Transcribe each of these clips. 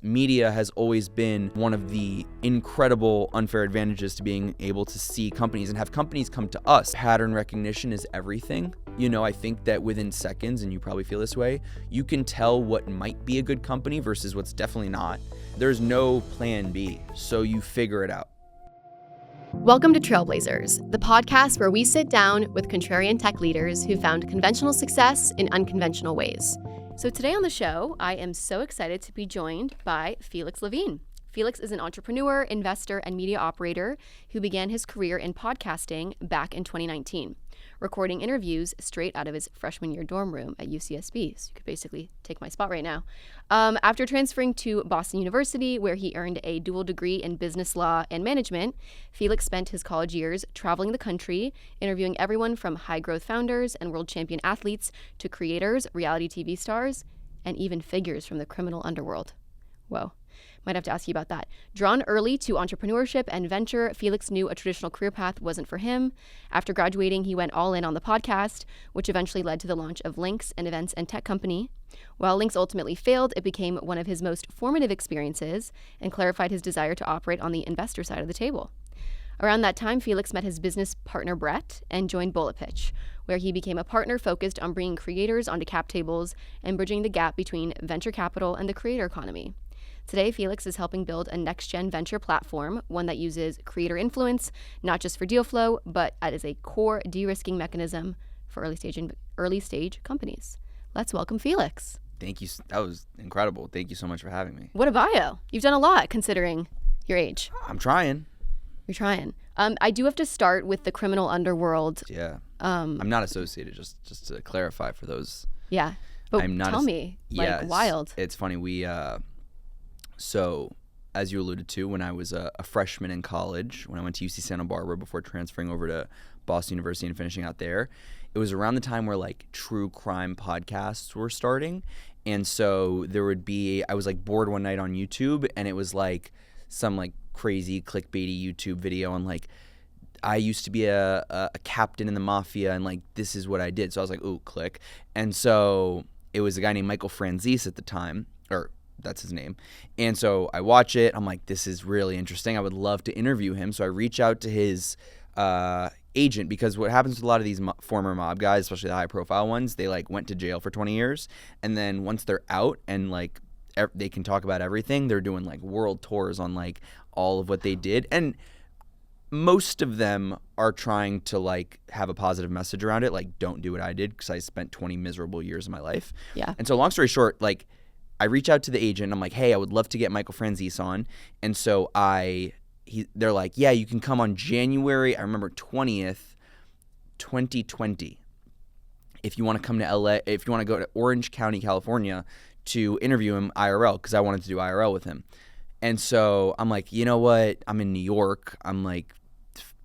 Media has always been one of the incredible unfair advantages to being able to see companies and have companies come to us. Pattern recognition is everything. I think that within seconds, and you probably feel this way, you can tell what might be a good company versus what's definitely not. There's no plan B, so you figure it out. Welcome to Trailblazers, the podcast where we sit down with contrarian tech leaders who found conventional success in unconventional ways. So today on the show, I am so excited to be joined by Felix Levine. Felix is an entrepreneur, investor, and media operator who began his career in podcasting back in 2019, recording interviews straight out of his freshman year dorm room at UCSB. So you could basically take my spot right now. After transferring to Boston University, where he earned a dual degree in business law and management, Felix spent his college years traveling the country, interviewing everyone from high-growth founders and world champion athletes to creators, reality TV stars, and even figures from the criminal underworld. Whoa. Might have to ask you about that. Drawn early to entrepreneurship and venture, Felix knew a traditional career path wasn't for him. After graduating, he went all in on the podcast, which eventually led to the launch of Lynx, an events and tech company. While Lynx ultimately failed, it became one of his most formative experiences and clarified his desire to operate on the investor side of the table. Around that time, Felix met his business partner, Brett, and joined Bulletpitch, where he became a partner focused on bringing creators onto cap tables and bridging the gap between venture capital and the creator economy. Today, Felix is helping build a next-gen venture platform, one that uses creator influence, not just for deal flow, but as a core de-risking mechanism for early stage companies. Let's welcome Felix. Thank you. That was incredible. Thank you so much for having me. What a bio. You've done a lot considering your age. I'm trying. You're trying. I do have to start with the criminal underworld. Yeah. I'm not associated, just to clarify for those. Yeah. But I'm not tell me, wild. It's funny. So, as you alluded to, when I was a freshman in college, when I went to UC Santa Barbara before transferring over to Boston University and finishing out there, it was around the time where true crime podcasts were starting. And so I was bored one night on YouTube, and it was some crazy clickbaity YouTube video on I used to be a captain in the mafia, and this is what I did. So I was like, ooh, click. And so it was a guy named Michael Franzese at the time, or that's his name. And so I watch it. I'm like, this is really interesting. I would love to interview him. So I reach out to his agent, because what happens with a lot of these former mob guys, especially the high profile ones, they went to jail for 20 years. And then once they're out and they can talk about everything, they're doing world tours on all of what they did. And most of them are trying to have a positive message around it. Don't do what I did, because I spent 20 miserable years of my life. Yeah. And so long story short, I reach out to the agent. I'm like, hey, I would love to get Michael Franzese on. And so they're like, yeah, you can come on January, I remember 20th, 2020. If you want to come to LA, if you want to go to Orange County, California to interview him IRL, because I wanted to do IRL with him. And so I'm like, you know what? I'm in New York. I'm like,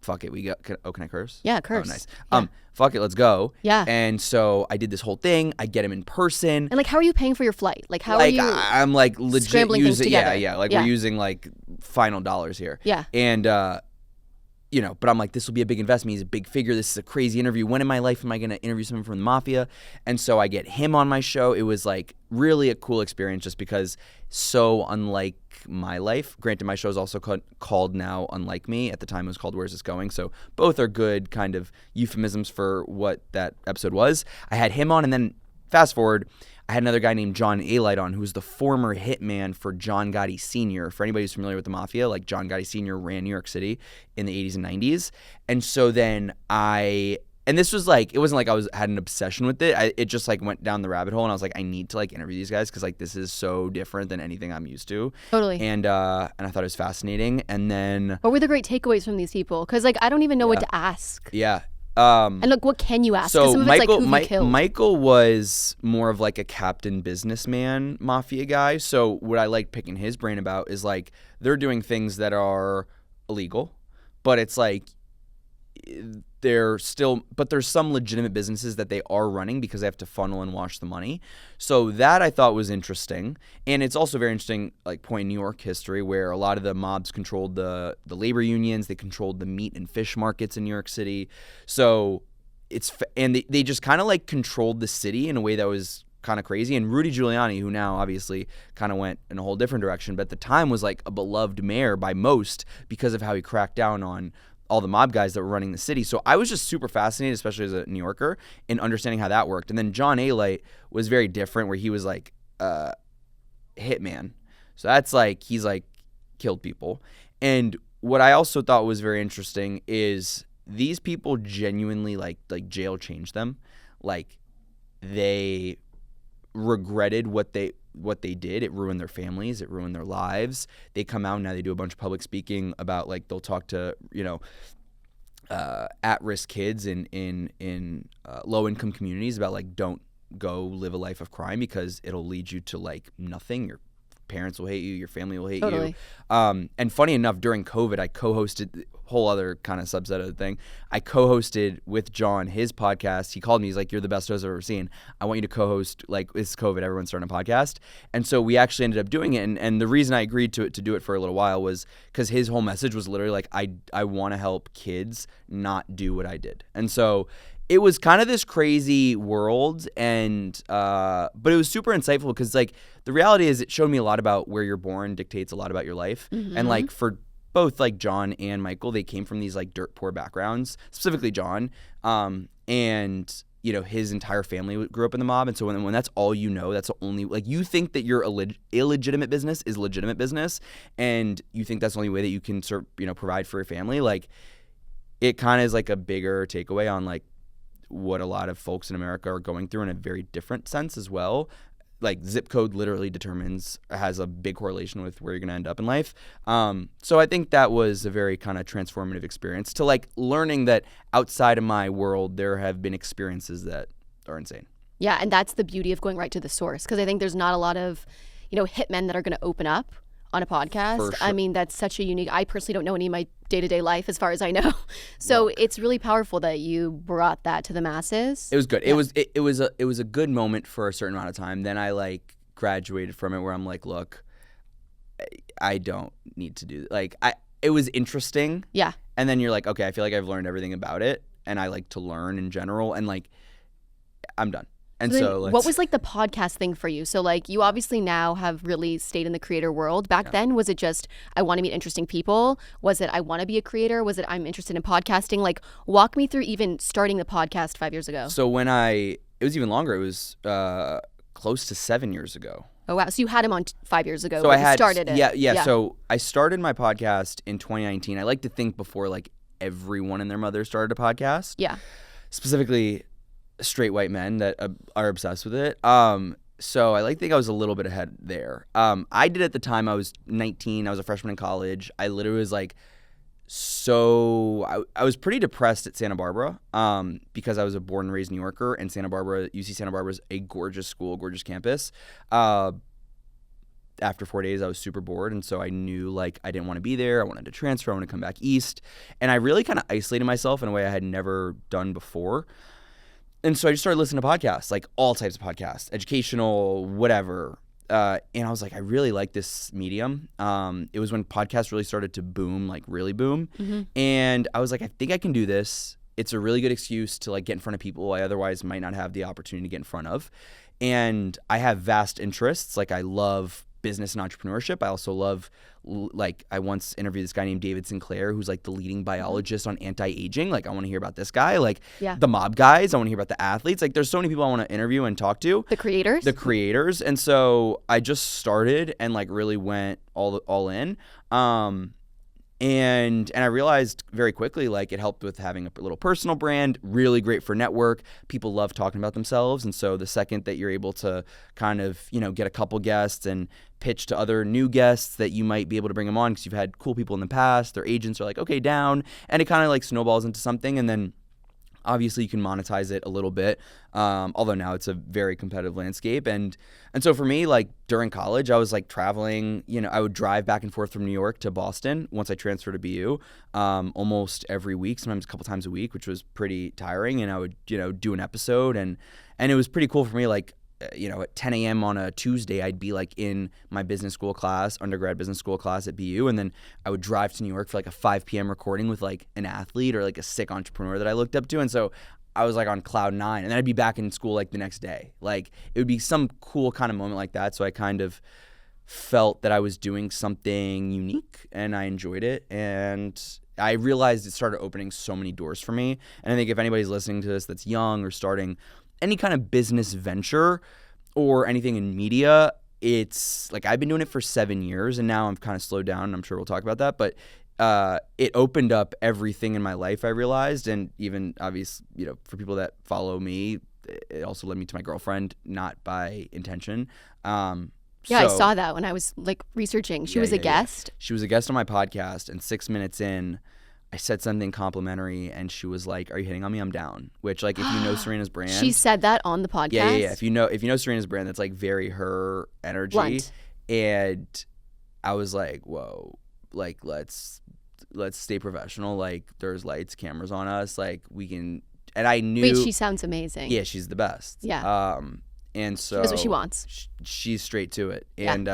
fuck it. Can I curse? Yeah, curse. Oh, nice. Yeah. Fuck it, let's go. Yeah. And so I did this whole thing. I get him in person. And how are you paying for your flight? How are you I'm legit scrambling things together? Yeah. We're using final dollars here. Yeah. And but I'm like, this will be a big investment. He's a big figure. This is a crazy interview. When in my life am I going to interview someone from the mafia? And so I get him on my show. It was really a cool experience, just because so unlike my life. Granted, my show is also called now Unlike Me. At the time it was called Where's This Going? So both are good kind of euphemisms for what that episode was. I had him on, and then fast forward, I had another guy named John Alite on, who's the former hitman for John Gotti Sr. For anybody who's familiar with the mafia, John Gotti Sr. ran New York City in the 80s and 90s. And so then and this was it wasn't I had an obsession with it. It just went down the rabbit hole, and I was like, I need to interview these guys, because this is so different than anything I'm used to. Totally. And I thought it was fascinating. And then what were the great takeaways from these people? Because I don't even know what to ask. Yeah. And what can you ask? So some of Michael was more of a captain businessman mafia guy. So what I like picking his brain about is they're doing things that are illegal, but it's there's some legitimate businesses that they are running because they have to funnel and wash the money. So that I thought was interesting. And it's also very interesting, point in New York history, where a lot of the mobs controlled the labor unions. They controlled the meat and fish markets in New York City. So they just kind of controlled the city in a way that was kind of crazy. And Rudy Giuliani, who now obviously kind of went in a whole different direction, but at the time was like a beloved mayor by most because of how he cracked down on all the mob guys that were running the city. So I was just super fascinated, especially as a New Yorker, in understanding how that worked. And then John A-Light was very different, where he was like hitman. So that's like, he's like killed people. And what I also thought was very interesting is these people genuinely like jail changed them. Like they regretted what they did. It ruined their families. It ruined their lives. They come out now, they do a bunch of public speaking about, like, they'll talk to, at-risk kids in low-income communities about, like, don't go live a life of crime because it'll lead you to, like, nothing. Your parents will hate you. Your family will hate you. And funny enough, during COVID, I co-hosted whole other kind of subset of the thing. I co-hosted with John his podcast. He called me. He's like, "You're the best host I've ever seen. I want you to co-host, like, it's COVID. Everyone's starting a podcast." And so we actually ended up doing it. And the reason I agreed to do it for a little while was because his whole message was literally like, I want to help kids not do what I did. And so it was kind of this crazy world, and but it was super insightful because, like, the reality is it showed me a lot about where you're born dictates a lot about your life. And, like, for both, like, John and Michael, they came from these, like, dirt poor backgrounds, specifically John, and, his entire family grew up in the mob. And so when that's all you know, that's the only, like, you think that your illegitimate business is legitimate business, and you think that's the only way that you can provide for your family. Like, it kind of is like a bigger takeaway on, like, what a lot of folks in America are going through in a very different sense as well. Like, zip code literally has a big correlation with where you're going to end up in life. So I think that was a very kind of transformative experience to, like, learning that outside of my world, there have been experiences that are insane. Yeah, and that's the beauty of going right to the source, because I think there's not a lot of, hitmen that are going to open up on a podcast. For sure. I mean, that's such a unique, I personally don't know any of my day-to-day life as far as I know. So it's really powerful that you brought that to the masses. It was good. Yeah. It was a good moment for a certain amount of time. Then I, like, graduated from it where I'm like, look, I don't need to do it was interesting. Yeah. And then you're like, okay, I feel like I've learned everything about it, and I like to learn in general, and, like, I'm done. And so what was, like, the podcast thing for you? So, like, you obviously now have really stayed in the creator world. Back then, was it just, I want to meet interesting people? Was it, I want to be a creator? Was it, I'm interested in podcasting? Like, walk me through even starting the podcast 5 years ago. So it was even longer. It was close to 7 years ago. Oh, wow. So you had him on 5 years ago. So you started it. Yeah. So I started my podcast in 2019. I like to think before, like, everyone and their mother started a podcast. Yeah. Specifically straight white men that are obsessed with it. So I like to think I was a little bit ahead there. I did at the time, I was 19. I was a freshman in college. I literally was like, I was pretty depressed at Santa Barbara because I was a born and raised New Yorker, and UC Santa Barbara is a gorgeous school, gorgeous campus. After 4 days, I was super bored, and so I knew, like, I didn't want to be there. I wanted to transfer. I wanted to come back east. And I really kind of isolated myself in a way I had never done before. And so I just started listening to podcasts, like all types of podcasts, educational, whatever. And I was like, I really like this medium. It was when podcasts really started to boom, like really boom. Mm-hmm. And I was like, I think I can do this. It's a really good excuse to, like, get in front of people I otherwise might not have the opportunity to get in front of. And I have vast interests. Like, I love business and entrepreneurship. I also love, like, I once interviewed this guy named David Sinclair, who's, like, the leading biologist on anti-aging. Like, I want to hear about this guy. Like, the mob guys. I want to hear about the athletes. Like, there's so many people I want to interview and talk to. The creators. And so I just started and, like, really went all in. And I realized very quickly, like, it helped with having a little personal brand, really great for network. People love talking about themselves. And so the second that you're able to kind of, get a couple guests and pitch to other new guests that you might be able to bring them on because you've had cool people in the past, their agents are like, okay, down. And it kind of, like, snowballs into something. And then obviously you can monetize it a little bit, although now it's a very competitive landscape. And so for me, like, during college, I was, like, traveling. I would drive back and forth from New York to Boston once I transferred to BU almost every week, sometimes a couple times a week, which was pretty tiring. And I would, do an episode. And it was pretty cool for me, like, at 10 a.m. on a Tuesday, I'd be, like, in my business school class, undergrad business school class at BU. And then I would drive to New York for, like, a 5 p.m. recording with, like, an athlete or, like, a sick entrepreneur that I looked up to. And so I was like on cloud 9, and then I'd be back in school like the next day. Like it would be some cool kind of moment like that. So I kind of felt that I was doing something unique, and I enjoyed it, and I realized it started opening so many doors for me. And I think if anybody's listening to this that's young or starting any kind of business venture or anything in media, it's like I've been doing it for 7 years, and now I'm kind of slowed down, and I'm sure we'll talk about that, but it opened up everything in my life, I realized. And even obvious, for people that follow me, it also led me to my girlfriend, not by intention. Yeah, I saw that when I was like researching. She was a guest. She was a guest on my podcast, and 6 minutes in, I said something complimentary, and she was like, "Are you hitting on me? I'm down." Which, like, if you know Serena's brand, she said that on the podcast. Yeah. If you know Serena's brand, that's like very her energy. Blunt. And I was like, "Whoa, like let's stay professional. Like, there's lights, cameras on us. Like, we can." And I knew. Wait, she sounds amazing. Yeah, she's the best. Yeah. And so she knows what she wants. She's straight to it. Yeah. And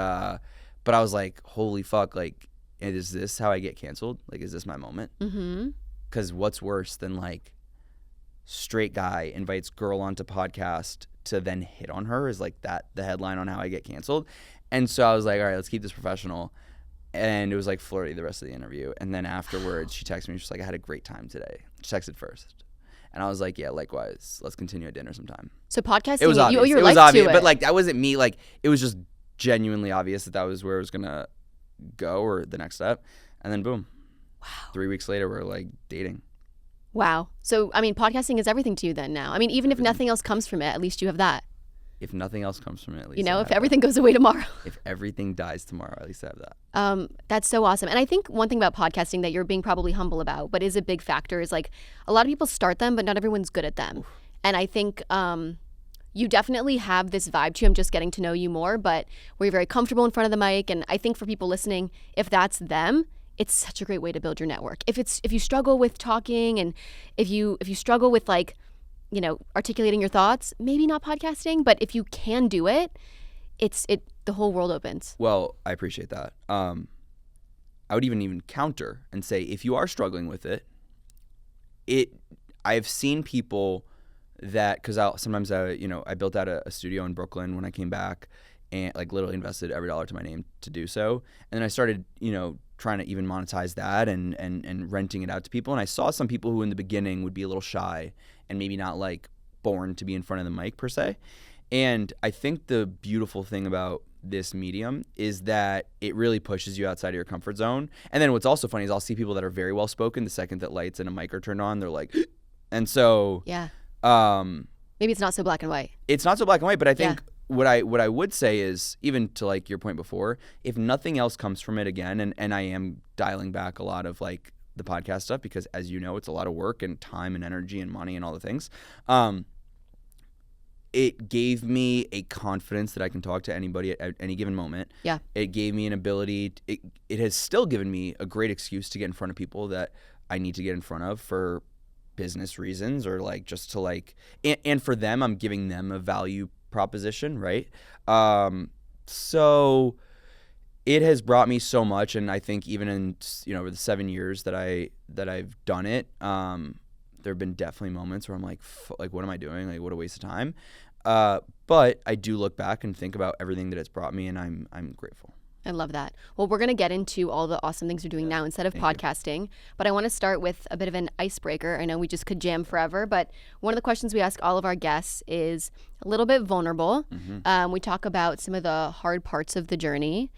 but I was like, holy fuck, like, is this how I get canceled? Like, is this my moment? Mm-hmm. Because what's worse than like straight guy invites girl onto podcast to then hit on her is like that the headline on how I get canceled. And so I was like, all right, let's keep this professional. And it was like flirty the rest of the interview. And then afterwards, she texted me. She's like, I had a great time today. She texted first. And I was like, yeah, likewise. Let's continue at dinner sometime. So podcasting, it was obvious. You owe your it life was obvious, to it. But like that wasn't me. Like it was just genuinely obvious that was where it was gonna go or the next step. And then boom. Wow. 3 weeks later, we're like dating. Wow. So I mean, podcasting is everything to you then now. I mean, even if nothing else comes from it, at least you have that. If nothing else comes from it, at least if everything goes away tomorrow. If everything dies tomorrow, at least I have that. That's so awesome. And I think one thing about podcasting that you're being probably humble about, but is a big factor, is like a lot of people start them, but not everyone's good at them. Oof. And I think you definitely have this vibe to you. I'm just getting to know you more, but where you're very comfortable in front of the mic. And I think for people listening, if that's them, it's such a great way to build your network. If you struggle with talking, and if you struggle with like, articulating your thoughts, maybe not podcasting, but if you can do it, the whole world opens. Well, I appreciate that. I would even counter and say, if you are struggling with it, I've seen people that, because sometimes I built out a studio in Brooklyn when I came back, and like literally invested every dollar to my name to do so. And then I started, trying to even monetize that and renting it out to people. And I saw some people who in the beginning would be a little shy and maybe not like born to be in front of the mic per se. And I think the beautiful thing about this medium is that it really pushes you outside of your comfort zone. And then what's also funny is I'll see people that are very well spoken. The second that lights and a mic are turned on, they're like, and so yeah. Maybe it's not so black and white. It's not so black and white, but I think what I would say is, even to like your point before, if nothing else comes from it again, and I am dialing back a lot of like the podcast stuff, because as you know, it's a lot of work and time and energy and money and all the things. It gave me a confidence that I can talk to anybody at any given moment. Yeah. It gave me an ability. It has still given me a great excuse to get in front of people that I need to get in front of for business reasons, or like just to like, and for them, I'm giving them a value proposition, right? So it has brought me so much, and I think even in over the 7 years that I've done it, there have been definitely moments where I'm like, what am I doing? Like, what a waste of time. But I do look back and think about everything that it's brought me, and I'm grateful. I love that. Well, we're going to get into all the awesome things you're doing now instead of podcasting, but I want to start with a bit of an icebreaker. I know we just could jam forever, but one of the questions we ask all of our guests is a little bit vulnerable. Mm-hmm. We talk about some of the hard parts of the journey.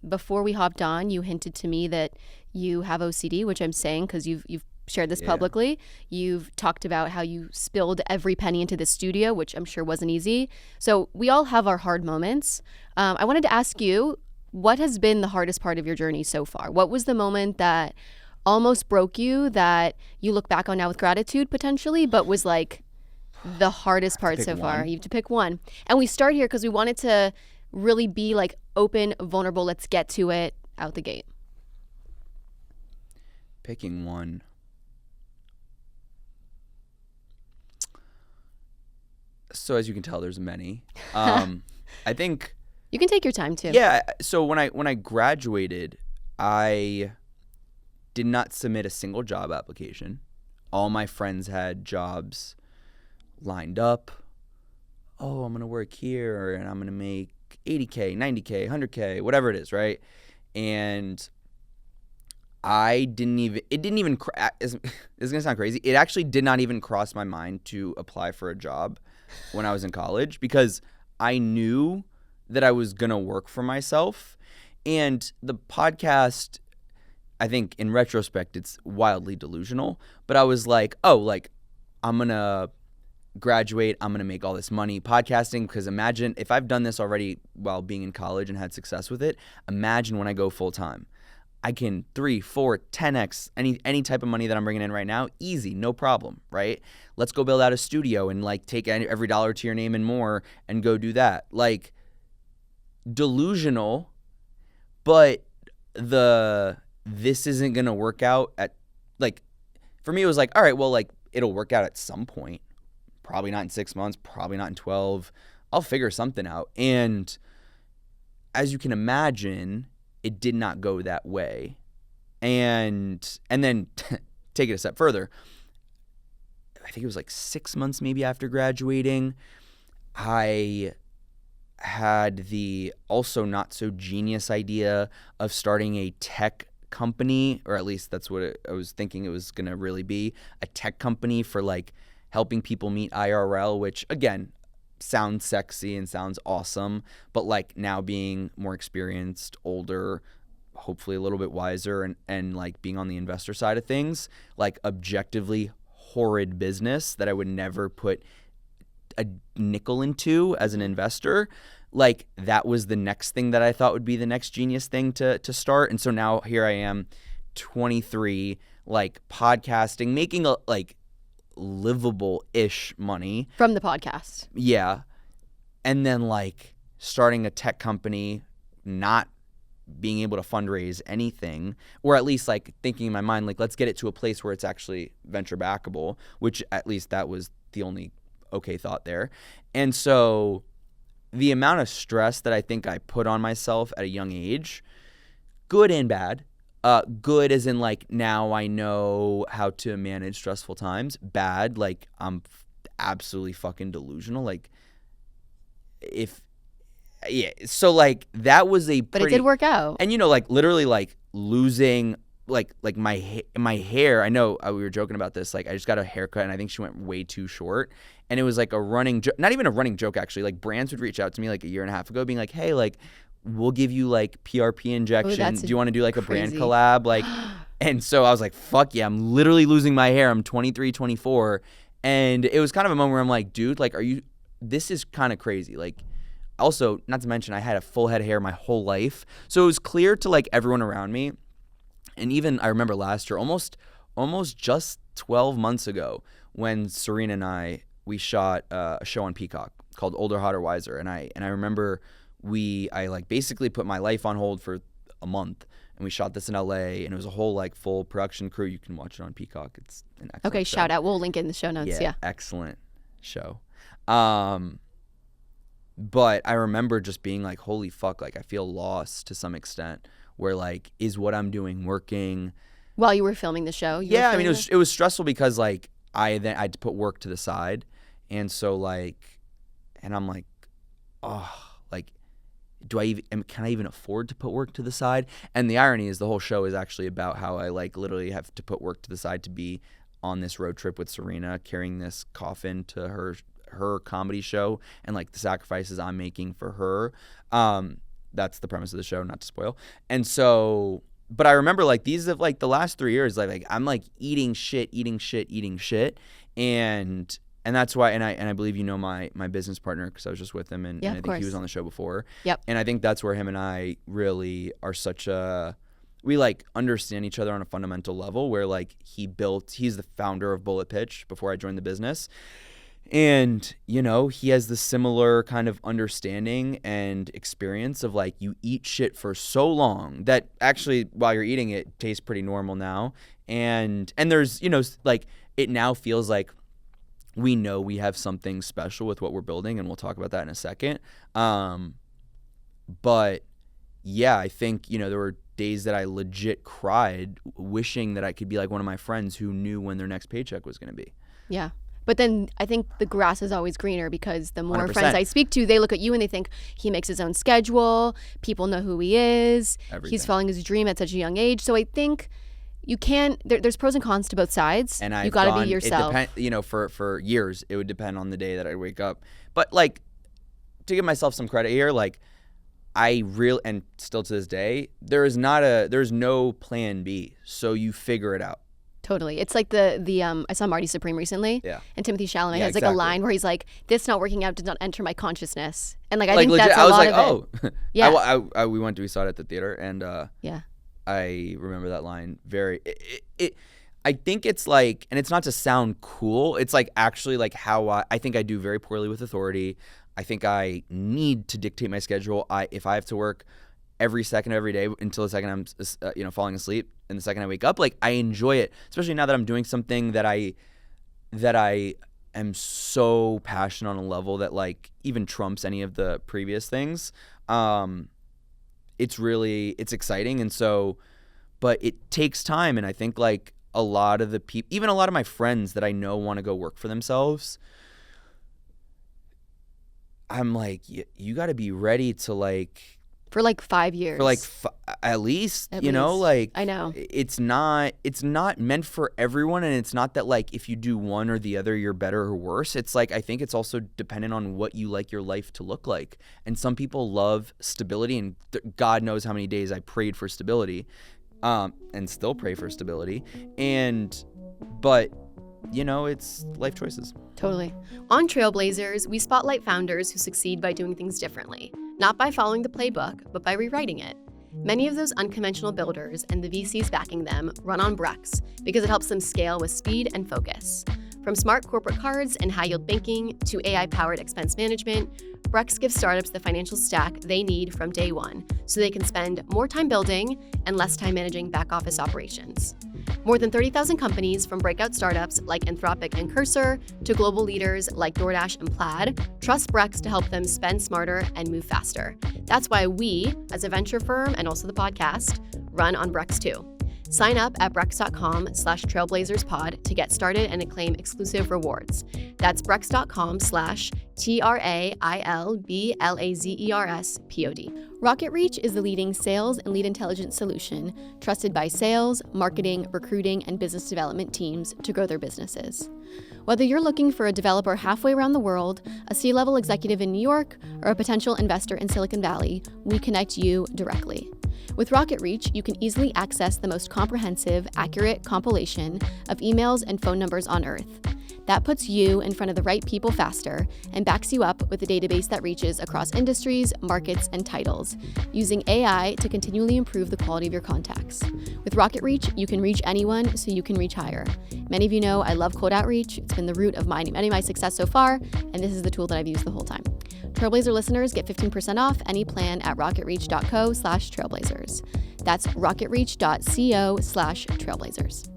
Before we hopped on, you hinted to me that you have OCD, which I'm saying because you've shared this publicly. You've talked about how you spilled every penny into the studio, which I'm sure wasn't easy. So we all have our hard moments. I wanted to ask you, what has been the hardest part of your journey so far? What was the moment that almost broke you, that you look back on now with gratitude potentially, but was like the hardest part so far? You have to pick one. And we start here because we wanted to really be like open, vulnerable. Let's get to it out the gate. Picking one. So as you can tell, there's many. I think you can take your time too. Yeah. So when I graduated, I did not submit a single job application. All my friends had jobs lined up. Oh, I'm going to work here and I'm going to make 80K, 90K, 100K, whatever it is, right? And it didn't even, this is going to sound crazy. It actually did not even cross my mind to apply for a job when I was in college because I knew that I was going to work for myself. And the podcast, I think in retrospect, it's wildly delusional. But I was like, oh, like I'm going to graduate, I'm going to make all this money podcasting, because imagine if I've done this already while being in college and had success with it, imagine when I go full time. I can 3, 4, 10x any type of money that I'm bringing in right now, easy, no problem, right? Let's go build out a studio and like take every dollar to your name and more and go do that. Like delusional, but this isn't going to work out at, like, for me it was like, all right, well, like it'll work out at some point. Probably not in 6 months, probably not in 12. I'll figure something out. And as you can imagine, it did not go that way. And then take it a step further. I think it was like 6 months maybe after graduating, I had the also not so genius idea of starting a tech company, or at least that's what I was thinking it was going to really be, a tech company for like helping people meet IRL, which again sounds sexy and sounds awesome, but like now being more experienced, older, hopefully a little bit wiser, and like being on the investor side of things, like objectively horrid business that I would never put a nickel into as an investor. Like that was the next thing that I thought would be the next genius thing to start. And so now here I am, 23, like podcasting, making a like livable-ish money from the podcast. Yeah. And then like starting a tech company, not being able to fundraise anything, or at least like thinking in my mind, like let's get it to a place where it's actually venture backable, which at least that was the only okay thought there. And so the amount of stress that I think I put on myself at a young age, good and bad. Good as in like now I know how to manage stressful times. Bad, like I'm absolutely fucking delusional. Like so like that was but it did work out. And you know, like literally like losing like my hair. I know we were joking about this. Like I just got a haircut and I think she went way too short. And it was like a running joke, not even a running joke actually. Like brands would reach out to me like a year and a half ago being like, hey, like we'll give you like PRP injection. Do you want to do like a brand collab? Like, and so I was like, fuck yeah, I'm literally losing my hair. I'm 23, 24. And it was kind of a moment where I'm like, dude, like, this is kind of crazy. Like, also, not to mention I had a full head of hair my whole life. So it was clear to like everyone around me. And even I remember last year, almost just 12 months ago, when Serena and we shot a show on Peacock called Older, Hotter, Wiser. And I remember I like basically put my life on hold for a month, and we shot this in LA, and it was a whole like full production crew. You can watch it on Peacock. It's an excellent show. Shout out. We'll link it in the show notes. Yeah. Excellent show. But I remember just being like, holy fuck, like I feel lost to some extent, where like, is what I'm doing working? While you were filming the show? Yeah, I mean, it was stressful because like I had to put work to the side. And so like, and I'm like, oh, like, can I even afford to put work to the side? And the irony is the whole show is actually about how I like literally have to put work to the side to be on this road trip with Serena, carrying this coffin to her comedy show, and like the sacrifices I'm making for her. That's the premise of the show, not to spoil. And so, but I remember like these of like the last 3 years, like I'm like eating shit. And that's why, and I believe you know my business partner, because I was just with him, and I think he was on the show before. Yep. And I think that's where him and I really are we like understand each other on a fundamental level, where like he's the founder of Bulletpitch before I joined the business. And, you know, he has the similar kind of understanding and experience of like you eat shit for so long that actually while you're eating it tastes pretty normal now. And there's, you know, like it now feels like we know we have something special with what we're building, and we'll talk about that in a second. But yeah, I think, you know, there were days that I legit cried wishing that I could be like one of my friends who knew when their next paycheck was going to be. Yeah. But then I think the grass is always greener because the more 100%. friends I speak to, they look at you and they think he makes his own schedule. People know who he is. Everything. He's following his dream at such a young age. So I think you can't. There's pros and cons to both sides. And you got to be yourself. For years, it would depend on the day that I wake up. But like, to give myself some credit here, like and still to this day, there's no plan B. So you figure it out. Totally. It's like the I saw Marty Supreme recently. Yeah. And Timothy Chalamet has exactly. like a line where he's like, "This not working out did not enter my consciousness." And like I Like think legit, that's a I was lot like, of it. oh, Yeah. we saw it at the theater, and Yeah. I remember that line very. I think it's like, and it's not to sound cool. It's like actually like how I think I do very poorly with authority. I think I need to dictate my schedule. If I have to work every second of every day until the second I'm falling asleep and the second I wake up, like I enjoy it, especially now that I'm doing something that I am so passionate on a level that like even trumps any of the previous things. It's exciting, and so, but it takes time, and I think like a lot of the people, even a lot of my friends that I know want to go work for themselves, I'm like, you got to be ready to like For like 5 years. for like at least, At you know, least. like I know. it's not meant for everyone, and it's not that like if you do one or the other you're better or worse. It's like I think it's also dependent on what you like your life to look like, and some people love stability, and God knows how many days I prayed for stability, and still pray for stability, but you know, it's life choices. Totally. On Trailblazers, we spotlight founders who succeed by doing things differently, not by following the playbook, but by rewriting it. Many of those unconventional builders and the VCs backing them run on Brex because it helps them scale with speed and focus. From smart corporate cards and high-yield banking to AI-powered expense management, Brex gives startups the financial stack they need from day one so they can spend more time building and less time managing back-office operations. More than 30,000 companies, from breakout startups like Anthropic and Cursor to global leaders like DoorDash and Plaid, trust Brex to help them spend smarter and move faster. That's why we, as a venture firm and also the podcast, run on Brex too. Sign up at brex.com/trailblazerspod to get started and claim exclusive rewards. That's brex.com/TRAILBLAZERSPOD. RocketReach is the leading sales and lead intelligence solution trusted by sales, marketing, recruiting, and business development teams to grow their businesses. Whether you're looking for a developer halfway around the world, a C-level executive in New York, or a potential investor in Silicon Valley, we connect you directly. With RocketReach, you can easily access the most comprehensive, accurate compilation of emails and phone numbers on Earth. That puts you in front of the right people faster and backs you up with a database that reaches across industries, markets, and titles, using AI to continually improve the quality of your contacts. With RocketReach, you can reach anyone so you can reach higher. Many of you know I love cold outreach. It's been the root of many of my success so far, and this is the tool that I've used the whole time. Trailblazer listeners get 15% off any plan at rocketreach.co/trailblazers. That's rocketreach.co/trailblazers.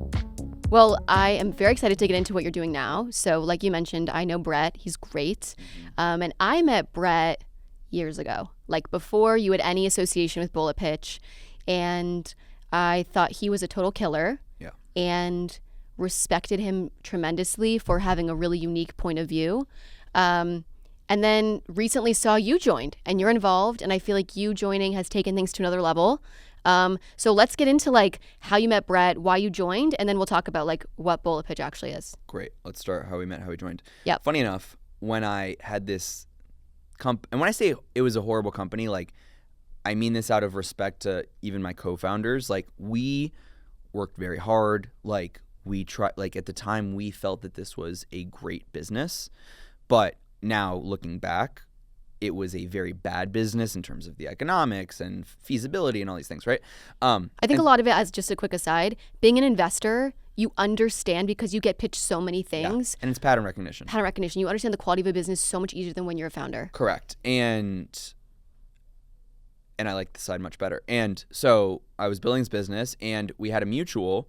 Well, I am very excited to get into what you're doing now. So like you mentioned, I know Brett. He's great. And I met Brett years ago, like before you had any association with Bulletpitch. And I thought he was a total killer. Yeah. And respected him tremendously for having a really unique point of view. And then recently saw you joined and you're involved. And I feel like you joining has taken things to another level. So let's get into like how you met Brett, why you joined, and then we'll talk about like what Bulletpitch actually is. Great. Let's start how we met, how we joined. Yeah. Funny enough, when I had this and when I say it was a horrible company, like I mean this out of respect to even my co-founders. Like we worked very hard. Like we tried. Like at the time, we felt that this was a great business, but now looking back, it was a very bad business in terms of the economics and feasibility and all these things, right? I think a lot of it, as just a quick aside, being an investor, you understand because you get pitched so many things. Yeah. And it's pattern recognition. Pattern recognition. You understand the quality of a business so much easier than when you're a founder. Correct. And I like this side much better. And so I was building this business, and we had a mutual,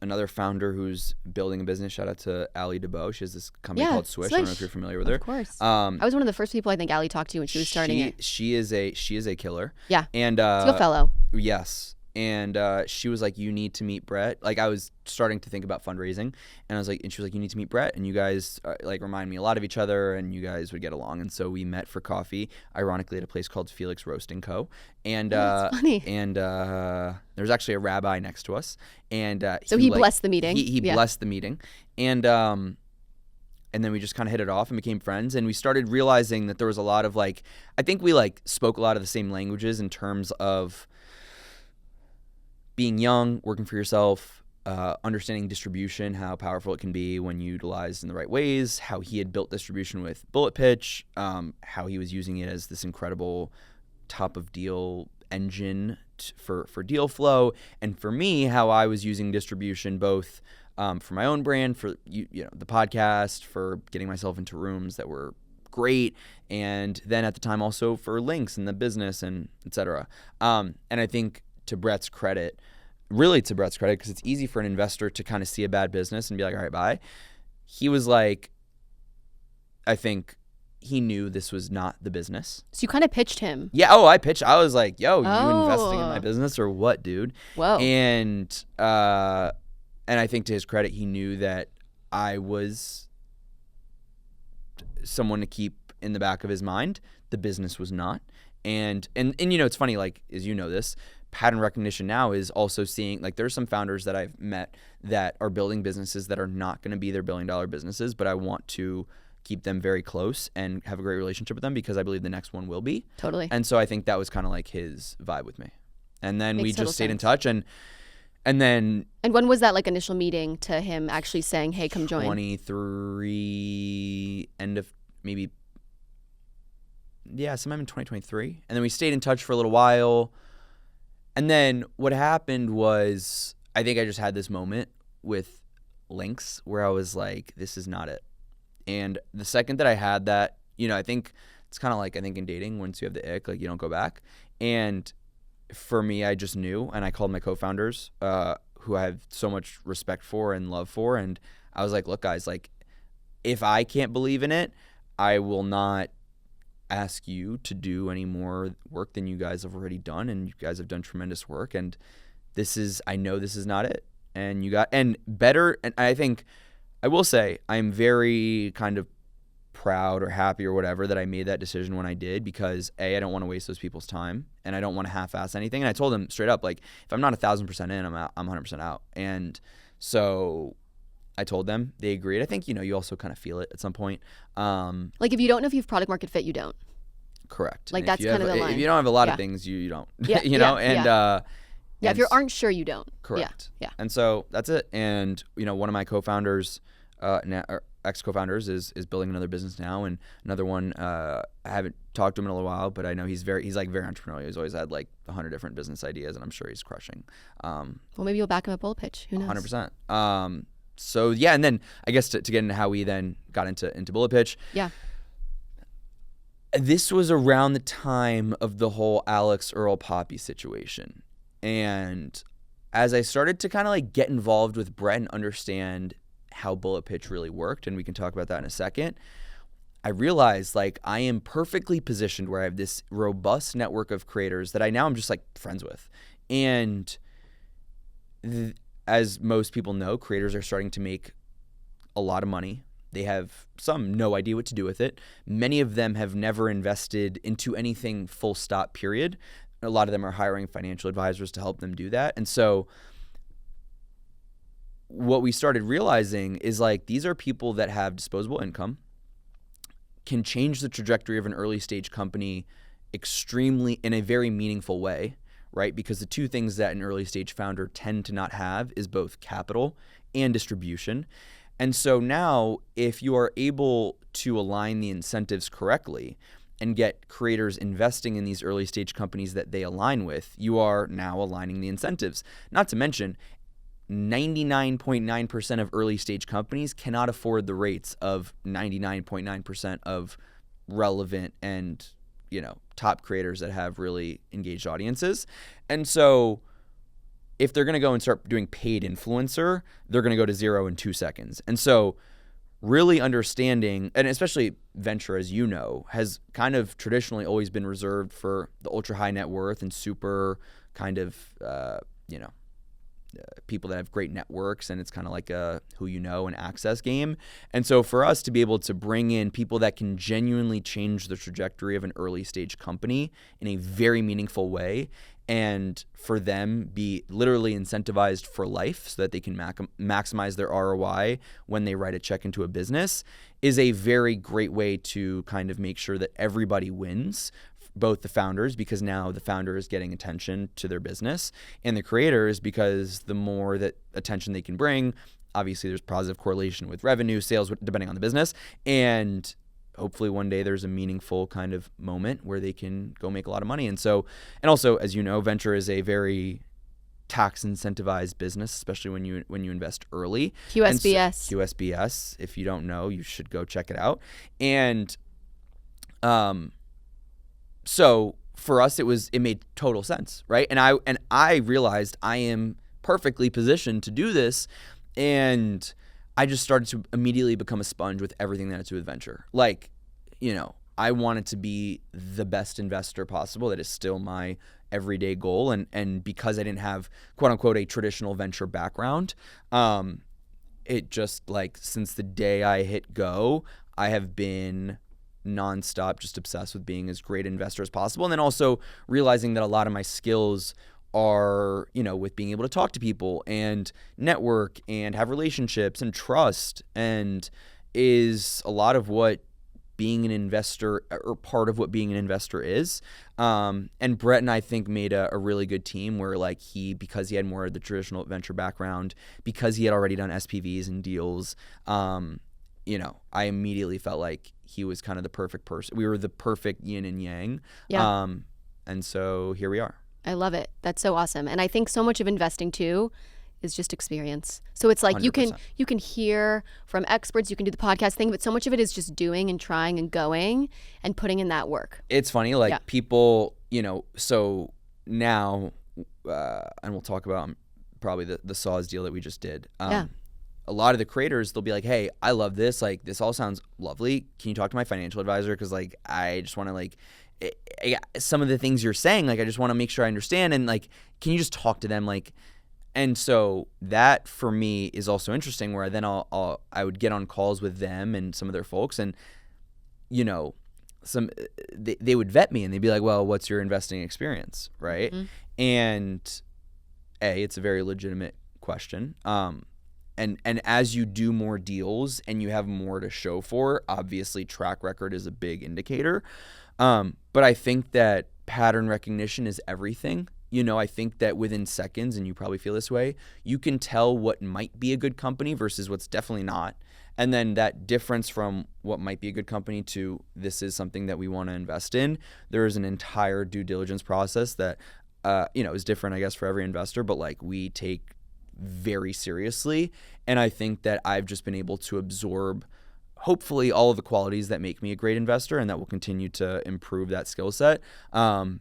another founder who's building a business. Shout out to Allie DeBow. She has this company called Swish. I don't know if you're familiar with her. Of course. I was one of the first people I think Allie talked to when she was starting it. She is a killer. Yeah. And Steel fellow. Yes. And she was like, you need to meet Brett. Like, I was starting to think about fundraising, and I was like, and she was like, you need to meet Brett, and you guys like remind me a lot of each other, and you guys would get along. And so we met for coffee, ironically at a place called Felix Roasting Co. And that's funny. And there's actually a rabbi next to us, and so he blessed the meeting. He blessed the meeting, and then we just kind of hit it off and became friends. And we started realizing that there was a lot of like, I think we like spoke a lot of the same languages in terms of being young, working for yourself, understanding distribution, how powerful it can be when utilized in the right ways, how he had built distribution with Bulletpitch, how he was using it as this incredible top of deal engine for deal flow. And for me, how I was using distribution both for my own brand, for you know, the podcast, for getting myself into rooms that were great, and then at the time also for links in the business and etc. And I think to Brett's credit, because it's easy for an investor to kind of see a bad business and be like, all right, bye. He was like, I think he knew this was not the business. So you kind of pitched him. Yeah. Oh, I pitched. I was like, yo, you investing in my business or what, dude? Whoa. And I think to his credit, he knew that I was someone to keep in the back of his mind. The business was not. And you know, it's funny, like, as you know this, pattern recognition now is also seeing, like, there's some founders that I've met that are building businesses that are not going to be their billion-dollar businesses, but I want to keep them very close and have a great relationship with them because I believe the next one will be. Totally. And so I think that was kind of like his vibe with me. And then Makes we total just stayed in sense. touch, and then And when was that like initial meeting to him actually saying, hey, come join? 23, end of maybe, yeah, sometime in 2023. And then we stayed in touch for a little while. And then what happened was, I think I just had this moment with links where I was like, this is not it. And the second that I had that, you know, I think it's kind of like, I think in dating, once you have the ick, like, you don't go back. And for me, I just knew, and I called my co-founders, who I have so much respect for and love for. And I was like, look, guys, like, if I can't believe in it, I will not ask you to do any more work than you guys have already done. And you guys have done tremendous work. And I know this is not it. And better. And I think, I will say, I'm very kind of proud or happy or whatever that I made that decision when I did, because I don't want to waste those people's time, and I don't want to half-ass anything. And I told them straight up, like, if I'm not 1,000% in, I'm out, I'm 100% out. And so I told them, they agreed. I think, you know, you also kind of feel it at some point. Like, if you don't know if you have product market fit, you don't. Correct. Like, And that's kind of the line. If you don't have a lot of things, you don't. Yeah, you know, yeah. If you aren't sure, you don't. Correct. Yeah. And so that's it. And, you know, one of my co-founders, ex-co-founders is building another business now, and another one, I haven't talked to him in a little while, but I know he's like very entrepreneurial. He's always had like 100 different business ideas, and I'm sure he's crushing. Well, maybe you'll back him at Bulletpitch. Who knows? 100%. So yeah, and then I guess to get into how we then got into Bulletpitch. Yeah. This was around the time of the whole Alex Earl Poppy situation. And as I started to kind of like get involved with Brett and understand how Bulletpitch really worked, and we can talk about that in a second, I realized, like, I am perfectly positioned where I have this robust network of creators that I'm just like friends with. And as most people know, creators are starting to make a lot of money. They have some no idea what to do with it. Many of them have never invested into anything, full stop, period. A lot of them are hiring financial advisors to help them do that. And so what we started realizing is, like, these are people that have disposable income, can change the trajectory of an early stage company extremely in a very meaningful way, right? Because the two things that an early stage founder tend to not have is both capital and distribution. And so now, if you are able to align the incentives correctly and get creators investing in these early stage companies that they align with, you are now aligning the incentives. Not to mention, 99.9% of early stage companies cannot afford the rates of 99.9% of relevant and, you know, top creators that have really engaged audiences. And so if they're going to go and start doing paid influencer, they're going to go to 0 in 2 seconds. And so really understanding, and especially venture, as you know, has kind of traditionally always been reserved for the ultra high net worth and super kind of, people that have great networks, and it's kind of like a who you know and access game. And so for us to be able to bring in people that can genuinely change the trajectory of an early stage company in a very meaningful way, and for them be literally incentivized for life so that they can maximize their ROI when they write a check into a business, is a very great way to kind of make sure that everybody wins. Both the founders, because now the founder is getting attention to their business, and the creators, because the more that attention they can bring, obviously there's positive correlation with revenue, sales, depending on the business, and hopefully one day there's a meaningful kind of moment where they can go make a lot of money. And also, as you know, venture is a very tax incentivized business, especially when you invest early. QSBS. QSBS. If you don't know, you should go check it out. And so for us, it made total sense, right? And I realized I am perfectly positioned to do this, and I just started to immediately become a sponge with everything that had to do with venture. Like, I wanted to be the best investor possible. That is still my everyday goal, and because I didn't have quote unquote a traditional venture background, it just like since the day I hit go, I have been nonstop just obsessed with being as great an investor as possible. And then also realizing that a lot of my skills are, with being able to talk to people and network and have relationships and trust, and is a lot of what being an investor, or part of what being an investor is. And Brett and I think made a really good team where like because he had more of the traditional venture background, because he had already done SPVs and deals, I immediately felt like he was kind of the perfect person. We were the perfect yin and yang. Yeah. And so here we are. I love it. That's so awesome. And I think so much of investing too is just experience. So it's like 100%. you can hear from experts, you can do the podcast thing, but so much of it is just doing and trying and going and putting in that work. It's funny, like people, so now, and we'll talk about probably the Saws deal that we just did. A lot of the creators, they'll be like, hey, I love this. Like, this all sounds lovely. Can you talk to my financial advisor? Because, like, I just want to, like, some of the things you're saying, like, I just want to make sure I understand. And, like, can you just talk to them? Like, and so that, for me, is also interesting where then I would get on calls with them and some of their folks. And, they would vet me and they'd be like, well, what's your investing experience? Right. Mm-hmm. And, it's a very legitimate question. And as you do more deals and you have more to show for, obviously track record is a big indicator. But I think that pattern recognition is everything. I think that within seconds, and you probably feel this way, you can tell what might be a good company versus what's definitely not. And then that difference from what might be a good company to this is something that we want to invest in, there is an entire due diligence process that, is different, I guess, for every investor, but like we take very seriously. And I think that I've just been able to absorb hopefully all of the qualities that make me a great investor, and that will continue to improve that skill set. And,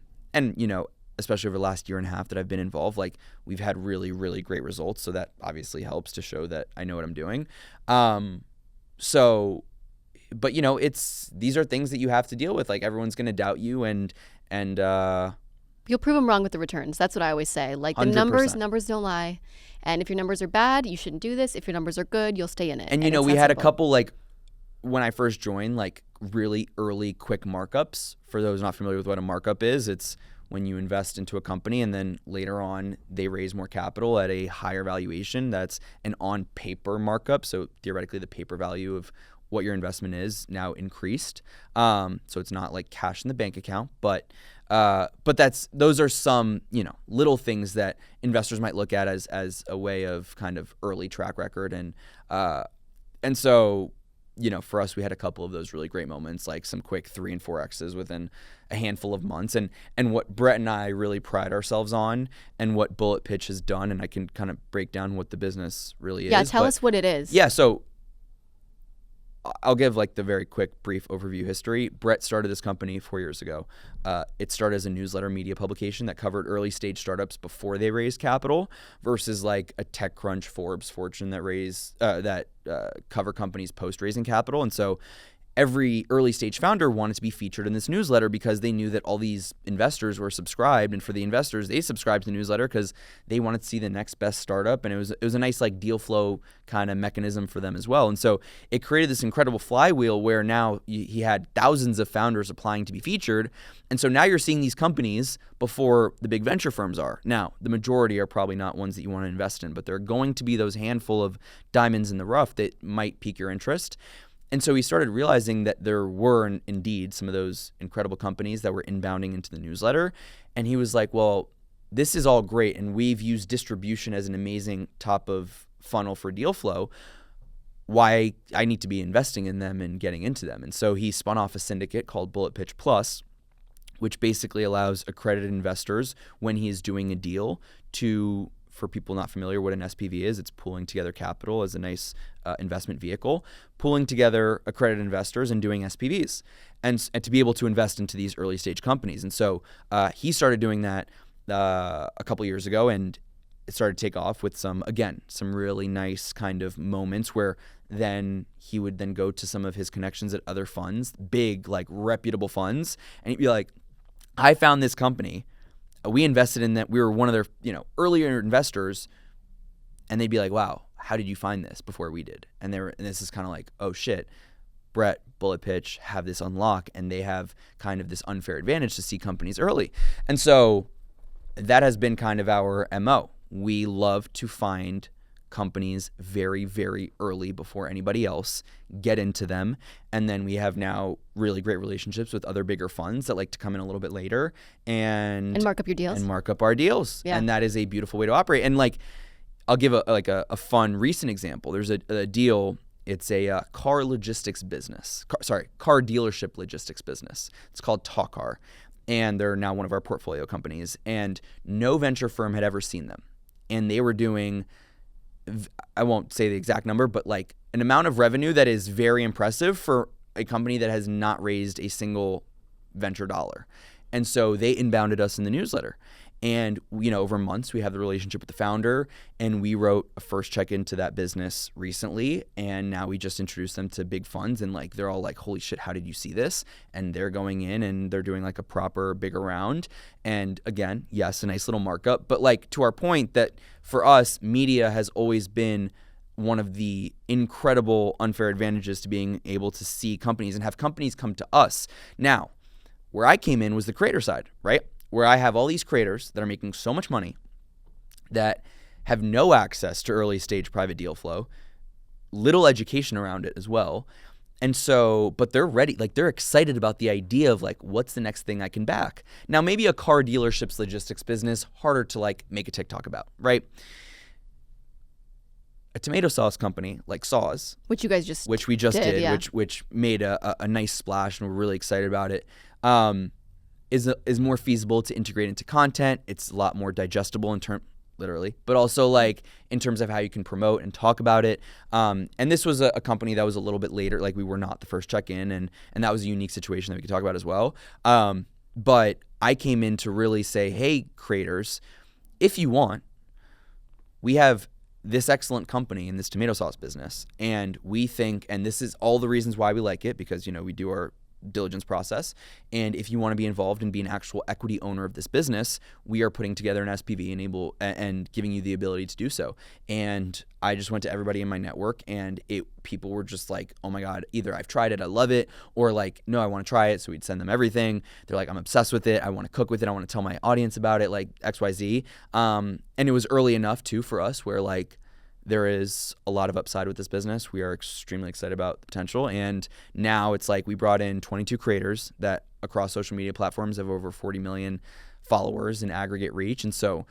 especially over the last year and a half that I've been involved, like we've had really, really great results. So that obviously helps to show that I know what I'm doing. But these are things that you have to deal with. Like everyone's going to doubt you and you'll prove them wrong with the returns. That's what I always say. Like the 100%. numbers don't lie. And if your numbers are bad, you shouldn't do this. If your numbers are good, you'll stay in it. And we had a couple, like when I first joined, like really early quick markups. For those not familiar with what a markup is, it's when you invest into a company and then later on they raise more capital at a higher valuation. That's an on paper markup. So theoretically the paper value of what your investment is now increased. So it's not like cash in the bank account, but those are some, little things that investors might look at as a way of kind of early track record. And so, for us, we had a couple of those really great moments, like some quick 3 and 4X's within a handful of months. And what Brett and I really pride ourselves on, and what Bulletpitch has done, and I can kind of break down what the business really is. Yeah, tell us what it is. Yeah, so I'll give like the very quick, brief overview history. Brett started this company 4 years ago. It started as a newsletter media publication that covered early stage startups before they raised capital, versus like a TechCrunch, Forbes, Fortune that cover companies post raising capital. And so every early stage founder wanted to be featured in this newsletter because they knew that all these investors were subscribed. And for the investors, they subscribed to the newsletter because they wanted to see the next best startup. And it was a nice like deal flow kind of mechanism for them as well. And so it created this incredible flywheel where now he had thousands of founders applying to be featured. And so now you're seeing these companies before the big venture firms are. Now, the majority are probably not ones that you want to invest in, but there are going to be those handful of diamonds in the rough that might pique your interest. And so he started realizing that there were indeed some of those incredible companies that were inbounding into the newsletter. And he was like, well, this is all great. And we've used distribution as an amazing top of funnel for deal flow. Why I need to be investing in them and getting into them. And so he spun off a syndicate called Bulletpitch Plus, which basically allows accredited investors when he is doing a deal to, for people not familiar what an SPV is, it's pooling together capital as a nice investment vehicle, pooling together accredited investors and doing SPVs and to be able to invest into these early stage companies. And so he started doing that a couple years ago, and it started to take off with some really nice kind of moments where then he would then go to some of his connections at other funds, big, like reputable funds, and he'd be like, I found this company. We invested in that. We were one of their, earlier investors, and they'd be like, "Wow, how did you find this before we did?" And this is kind of like, "Oh shit, Brett, Bulletpitch have this unlock, and they have kind of this unfair advantage to see companies early." And so that has been kind of our MO. We love to find companies very, very early before anybody else, get into them, and then we have now really great relationships with other bigger funds that like to come in a little bit later and mark up your deals and mark up our deals. Yeah. And that is a beautiful way to operate. And like, I'll give a fun recent example. There's a deal. It's a car logistics business. Car dealership logistics business. It's called Talkcar, and they're now one of our portfolio companies. And no venture firm had ever seen them, and they were doing, I won't say the exact number, but like an amount of revenue that is very impressive for a company that has not raised a single venture dollar. And so they inbounded us in the newsletter. And, over months, we have the relationship with the founder, and we wrote a first check into that business recently. And now we just introduced them to big funds, and like, they're all like, holy shit, how did you see this? And they're going in and they're doing like a proper bigger round. And again, yes, a nice little markup. But like, to our point that for us, media has always been one of the incredible unfair advantages to being able to see companies and have companies come to us. Now, where I came in was the creator side, right? Where I have all these creators that are making so much money that have no access to early stage private deal flow, little education around it as well. And so, but they're ready, like they're excited about the idea of like, what's the next thing I can back? Now, maybe a car dealership's logistics business, harder to like make a TikTok about, right? A tomato sauce company like Saws, which we just did, yeah. Yeah. which made a nice splash, and we're really excited about it. Is more feasible to integrate into content. It's a lot more digestible literally, but also like in terms of how you can promote and talk about it. And this was a company that was a little bit later, like we were not the first check-in, and that was a unique situation that we could talk about as well. But I came in to really say, hey, creators, if you want, we have this excellent company in this tomato sauce business, and we think, and this is all the reasons why we like it, because we do our diligence process, and if you want to be involved and be an actual equity owner of this business, we are putting together an SPV and giving you the ability to do so. And I just went to everybody in my network, and people were just like, oh my God, either I've tried it, I love it, or like, no, I want to try it. So we'd send them everything. They're like, I'm obsessed with it, I want to cook with it, I want to tell my audience about it, like XYZ. And it was early enough too for us where like there is a lot of upside with this business. We are extremely excited about the potential. And now it's like we brought in 22 creators that across social media platforms have over 40 million followers in aggregate reach. And so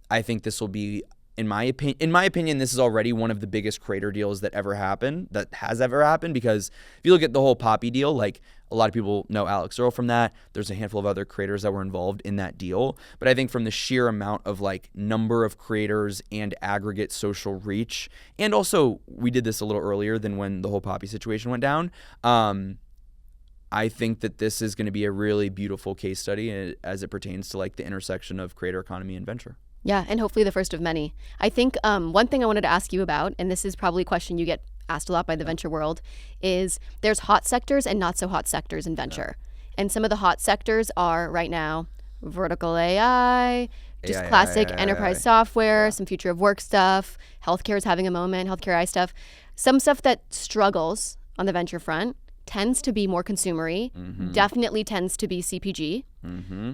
I think this will be, in my opinion, this is already one of the biggest creator deals that has ever happened. Because if you look at the whole Poppy deal, like a lot of people know Alex Earl from that. There's a handful of other creators that were involved in that deal. But I think from the sheer amount of like number of creators and aggregate social reach, and also we did this a little earlier than when the whole Poppy situation went down. I think that this is going to be a really beautiful case study as it pertains to like the intersection of creator economy and venture. Yeah, and hopefully the first of many. I think one thing I wanted to ask you about, and this is probably a question you get asked a lot by the venture world, is there's hot sectors and not so hot sectors in venture. And some of the hot sectors are right now vertical AI, just classic enterprise software, some future of work stuff. Healthcare is having a moment, healthcare AI stuff. Some stuff that struggles on the venture front tends to be more consumery, definitely tends to be CPG.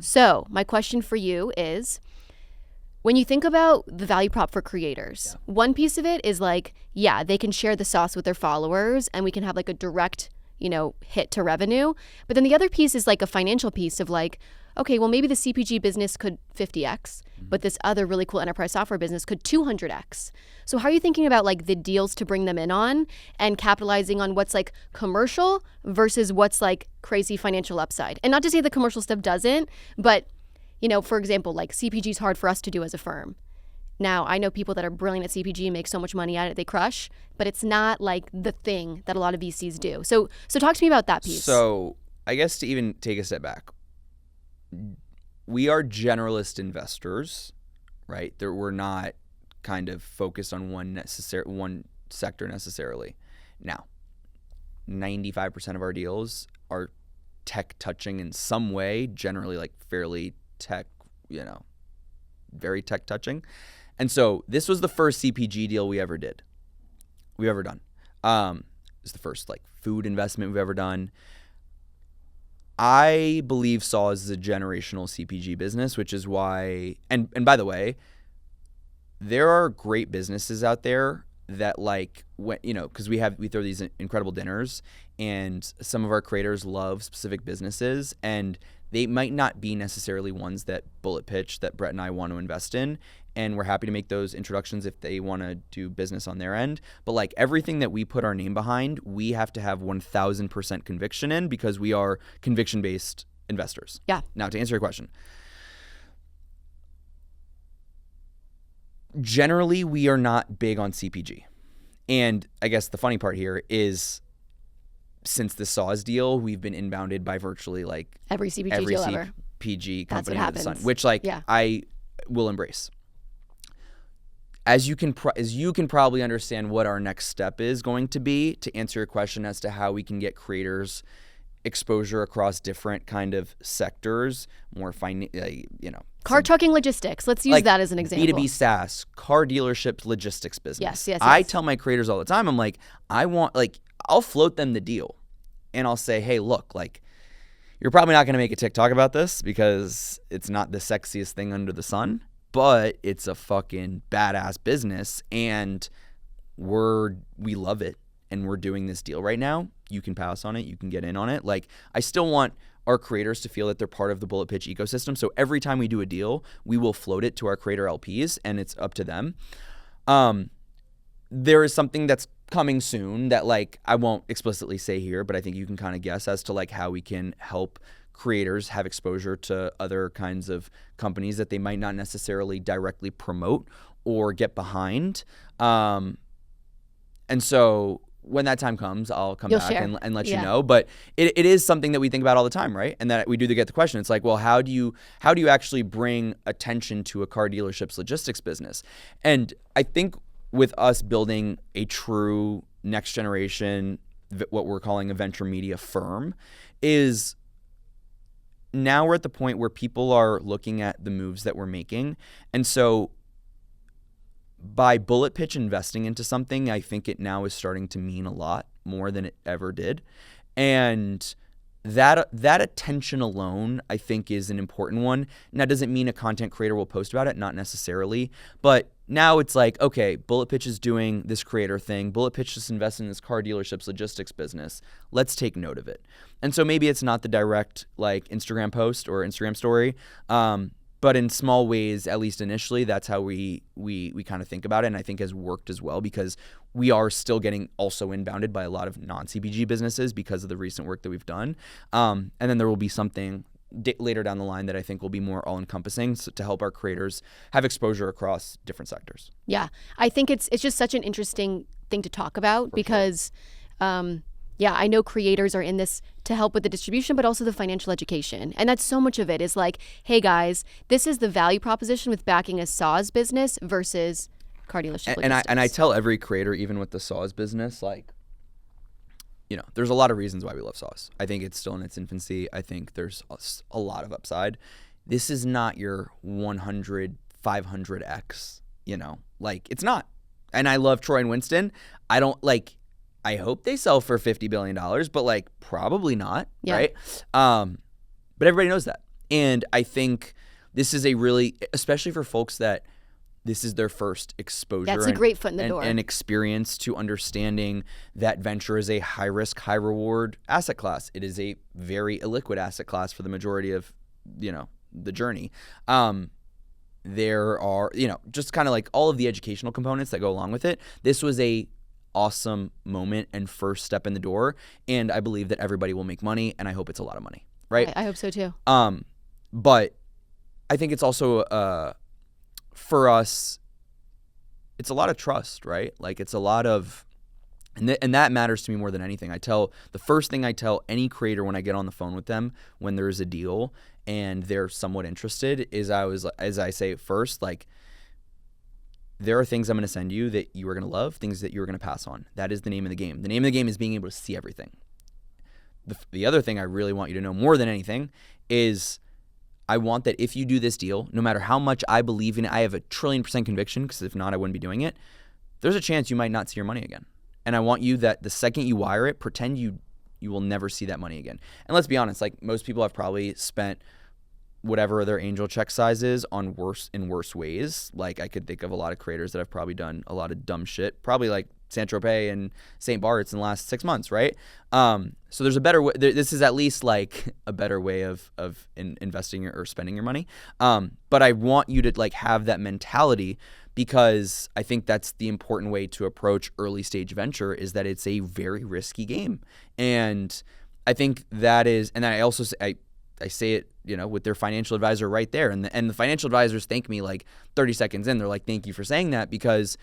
So my question for you is, when you think about the value prop for creators, one piece of it is like, yeah, they can share the sauce with their followers and we can have like a direct, hit to revenue. But then the other piece is like a financial piece of like, okay, well, maybe the CPG business could 50x, but this other really cool enterprise software business could 200x. So how are you thinking about like the deals to bring them in on and capitalizing on what's like commercial versus what's like crazy financial upside? And not to say the commercial stuff doesn't, but for example, like CPG is hard for us to do as a firm. Now, I know people that are brilliant at CPG and make so much money at it, they crush, but it's not like the thing that a lot of VCs do. So talk to me about that piece. So I guess to even take a step back, we are generalist investors, right? We're not kind of focused on one sector necessarily. Now, 95% of our deals are tech touching in some way, generally like fairly tech, very tech touching. And so this was the first CPG deal we've ever done. It's the first like food investment we've ever done. I believe Saw is a generational CPG business, which is why, and by the way, there are great businesses out there that like, because we throw these incredible dinners and some of our creators love specific businesses and they might not be necessarily ones that Bulletpitch, that Brett and I want to invest in. And we're happy to make those introductions if they want to do business on their end. But like everything that we put our name behind, we have to have 1000% conviction in because we are conviction-based investors. Yeah. Now, to answer your question, generally, we are not big on CPG. And I guess the funny part here is since the Saws deal, we've been inbounded by virtually like every CPG deal ever. CPG company under the sun, happens. which I will embrace. As you can probably understand what our next step is going to be to answer your question as to how we can get creators exposure across different kind of sectors, more car trucking logistics. Let's use that as an example. B2B SaaS, car dealerships, logistics business. Yes. I tell my creators all the time, I'm like, I'll float them the deal and I'll say, hey, look, like you're probably not going to make a TikTok about this because it's not the sexiest thing under the sun, but it's a fucking badass business and we love it and we're doing this deal right now. You can pass on it. You can get in on it. Like I still want our creators to feel that they're part of the Bulletpitch ecosystem. So every time we do a deal, we will float it to our creator LPs and it's up to them. There is something that's coming soon that like I won't explicitly say here, but I think you can kind of guess as to like how we can help creators have exposure to other kinds of companies that they might not necessarily directly promote or get behind. And so when that time comes, I'll come back and let you know. But it is something that we think about all the time, right? And that we do get the question. It's like, well, how do you actually bring attention to a car dealership's logistics business? And I think with us building a true next generation, what we're calling a venture media firm, is now we're at the point where people are looking at the moves that we're making. And so by Bulletpitch investing into something, I think it now is starting to mean a lot more than it ever did. And that attention alone, I think, is an important one. Now, does it mean a content creator will post about it? Not necessarily. But now it's like, okay, Bulletpitch is doing this creator thing. Bulletpitch just invested in this car dealership's logistics business. Let's take note of it. And so maybe it's not the direct like Instagram post or Instagram story, but in small ways, at least initially, that's how we kind of think about it, and I think has worked as well because we are still getting also inbounded by a lot of non-CPG businesses because of the recent work that we've done. And then there will be something later down the line that I think will be more all-encompassing to help our creators have exposure across different sectors. Yeah, I think it's just such an interesting thing to talk about because I know creators are in this to help with the distribution, but also the financial education. And that's so much of it is like, hey guys, this is the value proposition with backing a SaaS business versus car dealership And logistics. I tell every creator, even with the saws business, like, there's a lot of reasons why we love saws. I think it's still in its infancy. I think there's a lot of upside. This is not your 100, 500x, like it's not. And I love Troy and Winston. I hope they sell for $50 billion, but like probably not, right? But everybody knows that. And I think this is a really, especially for folks that this is their first exposure. That's a great foot in the door. And experience to understanding that venture is a high risk, high reward asset class. It is a very illiquid asset class for the majority of, the journey. There are, just kind of like all of the educational components that go along with it. This was a awesome moment and first step in the door. And I believe that everybody will make money, and I hope it's a lot of money, right? I hope so too. But I think it's also, for us, it's a lot of trust, right? Like it's a lot of, and that matters to me more than anything. The first thing I tell any creator when I get on the phone with them, when there's a deal and they're somewhat interested, is as I say first, like, there are things I'm going to send you that you are going to love, things that you're going to pass on. That is the name of the game. The name of the game is being able to see everything. The other thing I really want you to know more than anything is I want that if you do this deal, no matter how much I believe in it, I have a 1,000,000,000% conviction, because if not, I wouldn't be doing it. There's a chance you might not see your money again. And I want you that the second you wire it, pretend you will never see that money again. And let's be honest, like most people have probably spent whatever their angel check size is on worse ways. Like I could think of a lot of creators that have probably done a lot of dumb shit, probably like Saint-Tropez and St. Bart's in the last 6 months, right? So there's a better way. This is at least like a better way of investing or spending your money. But I want you to like have that mentality, because I think that's the important way to approach early stage venture, is that it's a very risky game. And I think that is, and I also say, I say it, with their financial advisor right there. And the financial advisors thank me like 30 seconds in. They're like, thank you for saying that, because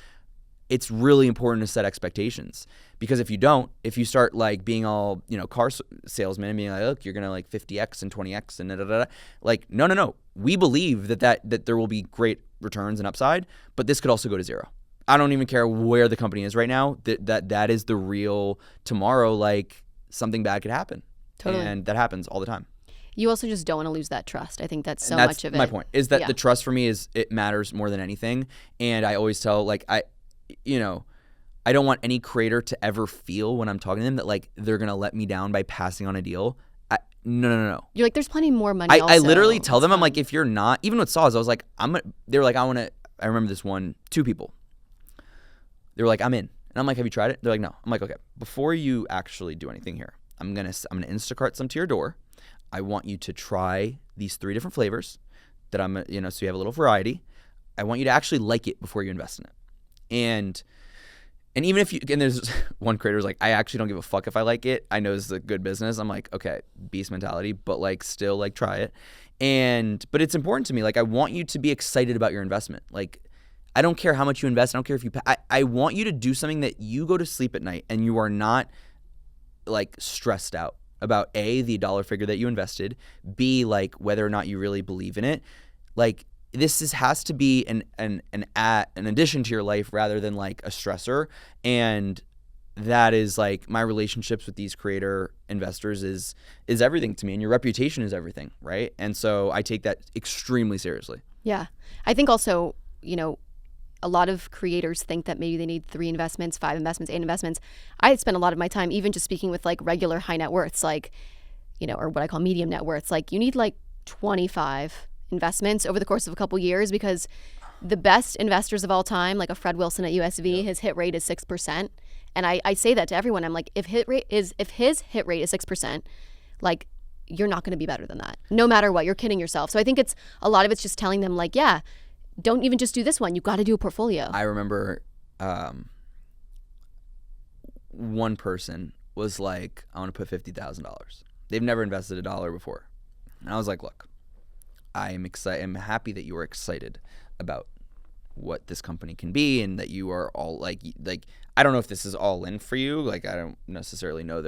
it's really important to set expectations. Because if you start like being all, car salesman and being like, look, you're going to like 50X and 20X and da-da-da-da. Like, no. We believe that there will be great returns and upside, but this could also go to zero. I don't even care where the company is right now. That is the real tomorrow. Like something bad could happen. Totally. And that happens all the time. You also just don't want to lose that trust. I think that's much of it. My point is that the trust for me it matters more than anything. And I always tell, like, I don't want any creator to ever feel when I'm talking to them that like they're going to let me down by passing on a deal. No. You're like, there's plenty more money. I literally tell them, I'm like, if you're not, even with saws, I was like, they were like, I remember this two people. They were like, I'm in. And I'm like, have you tried it? They're like, no. I'm like, okay, before you actually do anything here, I'm going to Instacart some to your door. I want you to try these 3 different flavors that so you have a little variety. I want you to actually like it before you invest in it. And even if there's one creator who's like, I actually don't give a fuck if I like it. I know this is a good business. I'm like, okay, beast mentality, but like still like try it. But it's important to me. Like I want you to be excited about your investment. Like I don't care how much you invest. I don't care if you, I want you to do something that you go to sleep at night and you are not like stressed out about A, the dollar figure that you invested, B, like whether or not you really believe in it. Like this has to be an addition to your life rather than like a stressor. And that is like my relationships with these creator investors is everything to me, and your reputation is everything, right? And so I take that extremely seriously. Yeah. I think also, a lot of creators think that maybe they need 3 investments, 5 investments, 8 investments. I spend a lot of my time even just speaking with like regular high net worths, like, or what I call medium net worths. Like you need like 25 investments over the course of a couple years, because the best investors of all time, like a Fred Wilson at USV, his hit rate is 6%. And I say that to everyone. I'm like, if his hit rate is 6%, like you're not going to be better than that. No matter what, you're kidding yourself. So I think a lot of it's just telling them like, yeah, don't even just do this one. You got to do a portfolio. I remember one person was like, I want to put $50,000. They've never invested $1 before. And I was like, look, I'm excited. I'm happy that you are excited about what this company can be, and that you are all like I don't know if this is all in for you. Like I don't necessarily know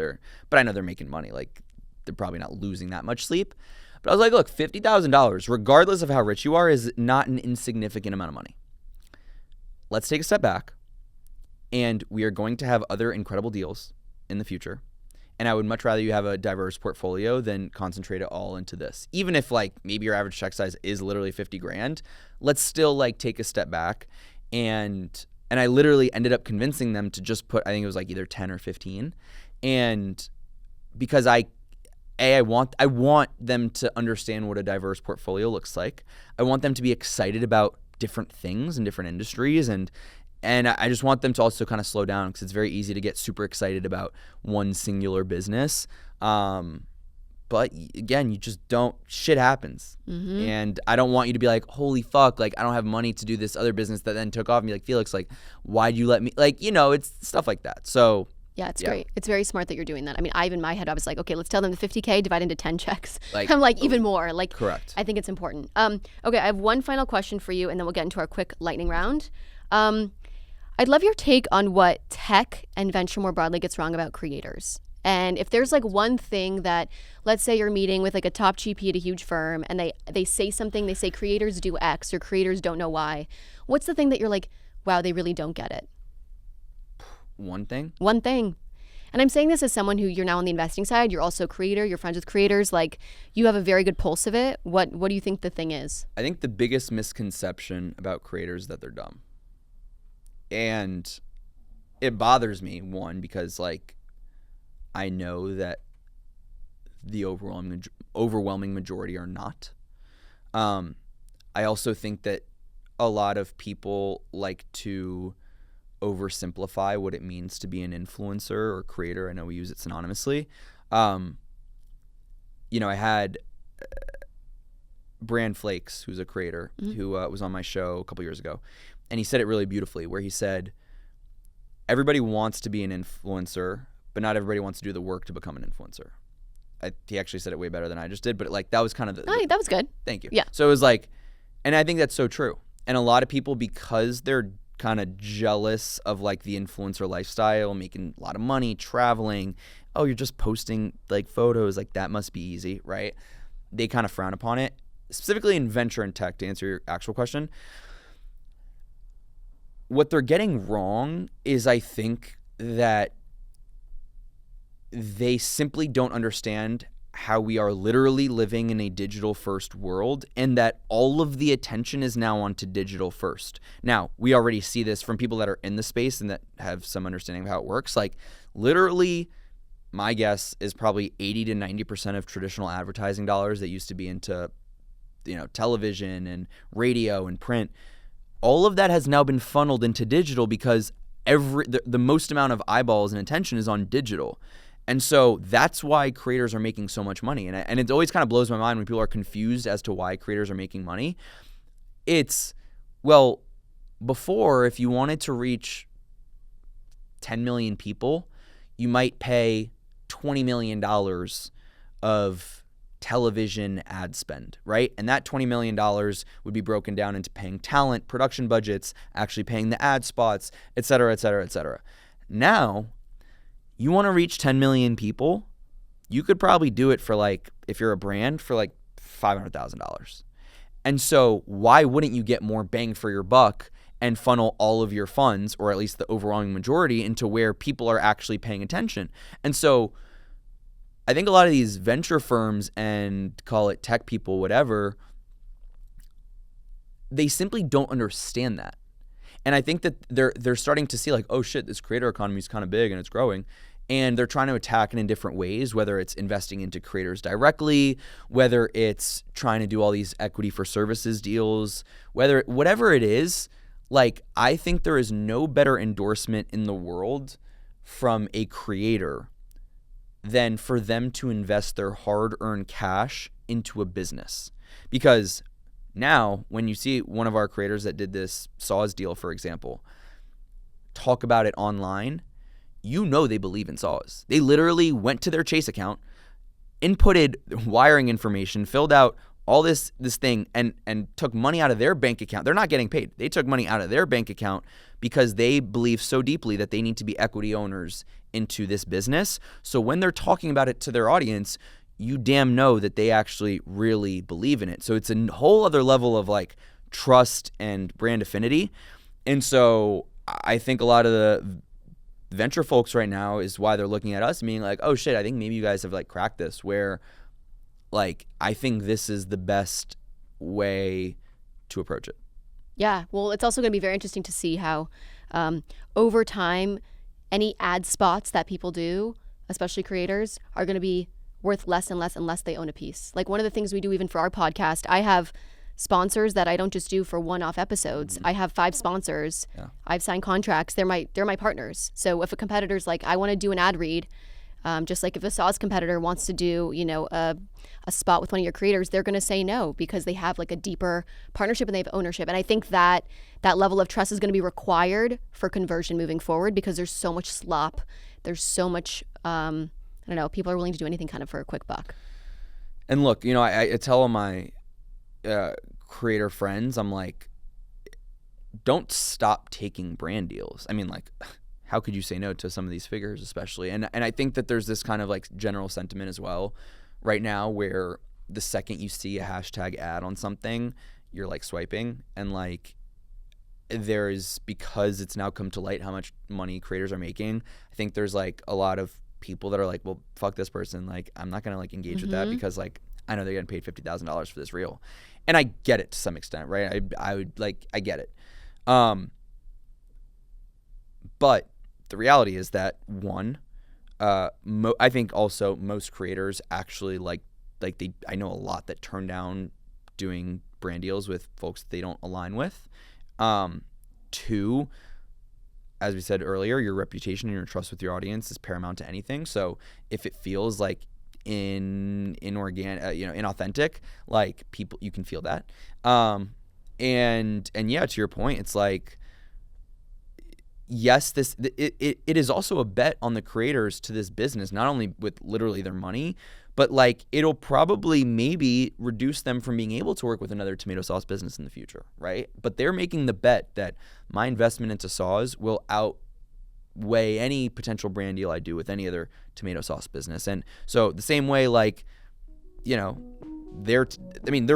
but I know they're making money. Like they're probably not losing that much sleep. But I was like, look, $50,000, regardless of how rich you are, is not an insignificant amount of money. let's take a step back, and we are going to have other incredible deals in the future. And I would much rather you have a diverse portfolio than concentrate it all into this. Even if like maybe your average check size is literally 50 grand, let's still like take a step back. And I literally ended up convincing them to just put, I think it was like either 10 or 15. And because I want them to understand what a diverse portfolio looks like. I want them to be excited about different things in different industries, and I just want them to also kind of slow down, because it's very easy to get super excited about one singular business. But again, you just don't, shit happens. And I don't want you to be like, holy fuck, like I don't have money to do this other business that then took off, and be like, Felix, like why'd you let me, like, you know, it's stuff like that. So yeah, it's great. It's very smart that you're doing that. I mean, in my head, I was like, okay, let's tell them the 50K divided into 10 checks. Like, I'm like, even more. Like, correct. I think it's important. Okay, I have one final question for you, and then we'll get into our quick lightning round. I'd love your take on what tech and venture more broadly gets wrong about creators. And if there's like one thing that, let's say you're meeting with like a top GP at a huge firm, and they say something, they say creators do X or creators don't know Y. What's the thing that you're like, wow, they really don't get it? One thing. And I'm saying this as someone who, you're now on the investing side, you're also a creator, you're friends with creators, like you have a very good pulse of it. What do you think the thing is? I think the biggest misconception about creators is that they're dumb. And it bothers me, one, because like I know that the overwhelming majority are not. I also think that a lot of people like to oversimplify what it means to be an influencer or creator. I know we use it synonymously. You know, I had Brand Flakes, who's a creator, who was on my show a couple years ago, and he said it really beautifully, where he said, everybody wants to be an influencer, but not everybody wants to do the work to become an influencer. He actually said it way better than I just did, but like that was kind of that was good. Thank you. Yeah. So it was like, and I think that's so true. And a lot of people, because they're kind of jealous of like the influencer lifestyle, making a lot of money, traveling, oh, you're just posting like photos, like that must be easy, right? They kind of frown upon it. Specifically in venture and tech, to answer your actual question, what they're getting wrong is, I think, that they simply don't understand how we are literally living in a digital first world, and that all of the attention is now onto digital first. Now, we already see this from people that are in the space and that have some understanding of how it works. Like literally, my guess is probably 80 to 90% of traditional advertising dollars that used to be into, you know, television and radio and print, all of that has now been funneled into digital, because the most amount of eyeballs and attention is on digital. And so that's why creators are making so much money. And it always kind of blows my mind when people are confused as to why creators are making money. It's, well, before, if you wanted to reach 10 million people, you might pay $20 million of television ad spend, right? And that $20 million would be broken down into paying talent, production budgets, actually paying the ad spots, et cetera, et cetera, et cetera. Now, you want to reach 10 million people, you could probably do it for like, if you're a brand, for like $500,000. And so why wouldn't you get more bang for your buck and funnel all of your funds, or at least the overwhelming majority, into where people are actually paying attention? And so I think a lot of these venture firms, and call it tech people, whatever, they simply don't understand that. And I think that they're starting to see like, oh shit, this creator economy is kind of big and it's growing. And they're trying to attack it in different ways, whether it's investing into creators directly, whether it's trying to do all these equity for services deals, whatever it is. Like, I think there is no better endorsement in the world from a creator than for them to invest their hard-earned cash into a business. Because now, when you see one of our creators that did this Saws deal, for example, talk about it online, you know they believe in Saws. They literally went to their Chase account, inputted wiring information, filled out all this thing, and took money out of their bank account. They're not getting paid. They took money out of their bank account because they believe so deeply that they need to be equity owners into this business. So when they're talking about it to their audience, you damn know that they actually really believe in it. So it's a whole other level of like trust and brand affinity. And so I think a lot of the venture folks right now is why they're looking at us and being like, oh shit, I think maybe you guys have like cracked this, where like I think this is the best way to approach it. Yeah, well, it's also going to be very interesting to see how over time any ad spots that people do, especially creators, are going to be worth less and less unless they own a piece. Like one of the things we do even for our podcast, I have sponsors that I don't just do for one-off episodes. I have 5 sponsors. Yeah. I've signed contracts. They're my partners. So if a competitor's like, I want to do an ad read, just like if a SaaS competitor wants to do, you know, a spot with one of your creators, they're going to say no because they have like a deeper partnership and they have ownership. And I think that level of trust is going to be required for conversion moving forward because there's so much slop. There's so much, I don't know, people are willing to do anything kind of for a quick buck. And look, you know, I tell all my creator friends, I'm like, don't stop taking brand deals. I mean, like, how could you say no to some of these figures, especially? And I think that there's this kind of like general sentiment as well right now where the second you see a hashtag ad on something, you're like swiping, and like there's, because it's now come to light how much money creators are making, I think there's like a lot of people that are like, well, fuck this person. Like, I'm not going to like engage with that because like, I know they're getting paid $50,000 for this reel. And I get it to some extent, right? I would like, I get it. But the reality is that one, I think also most creators actually like I know a lot that turn down doing brand deals with folks they don't align with. 2, as we said earlier, your reputation and your trust with your audience is paramount to anything. So if it feels like inauthentic, like people, you can feel that. And yeah, to your point, it's like, yes, it is also a bet on the creators to this business, not only with literally their money, but like it'll probably maybe reduce them from being able to work with another tomato sauce business in the future, right? But they're making the bet that my investment into saws will outweigh any potential brand deal I do with any other tomato sauce business. And so the same way, like, you know, they're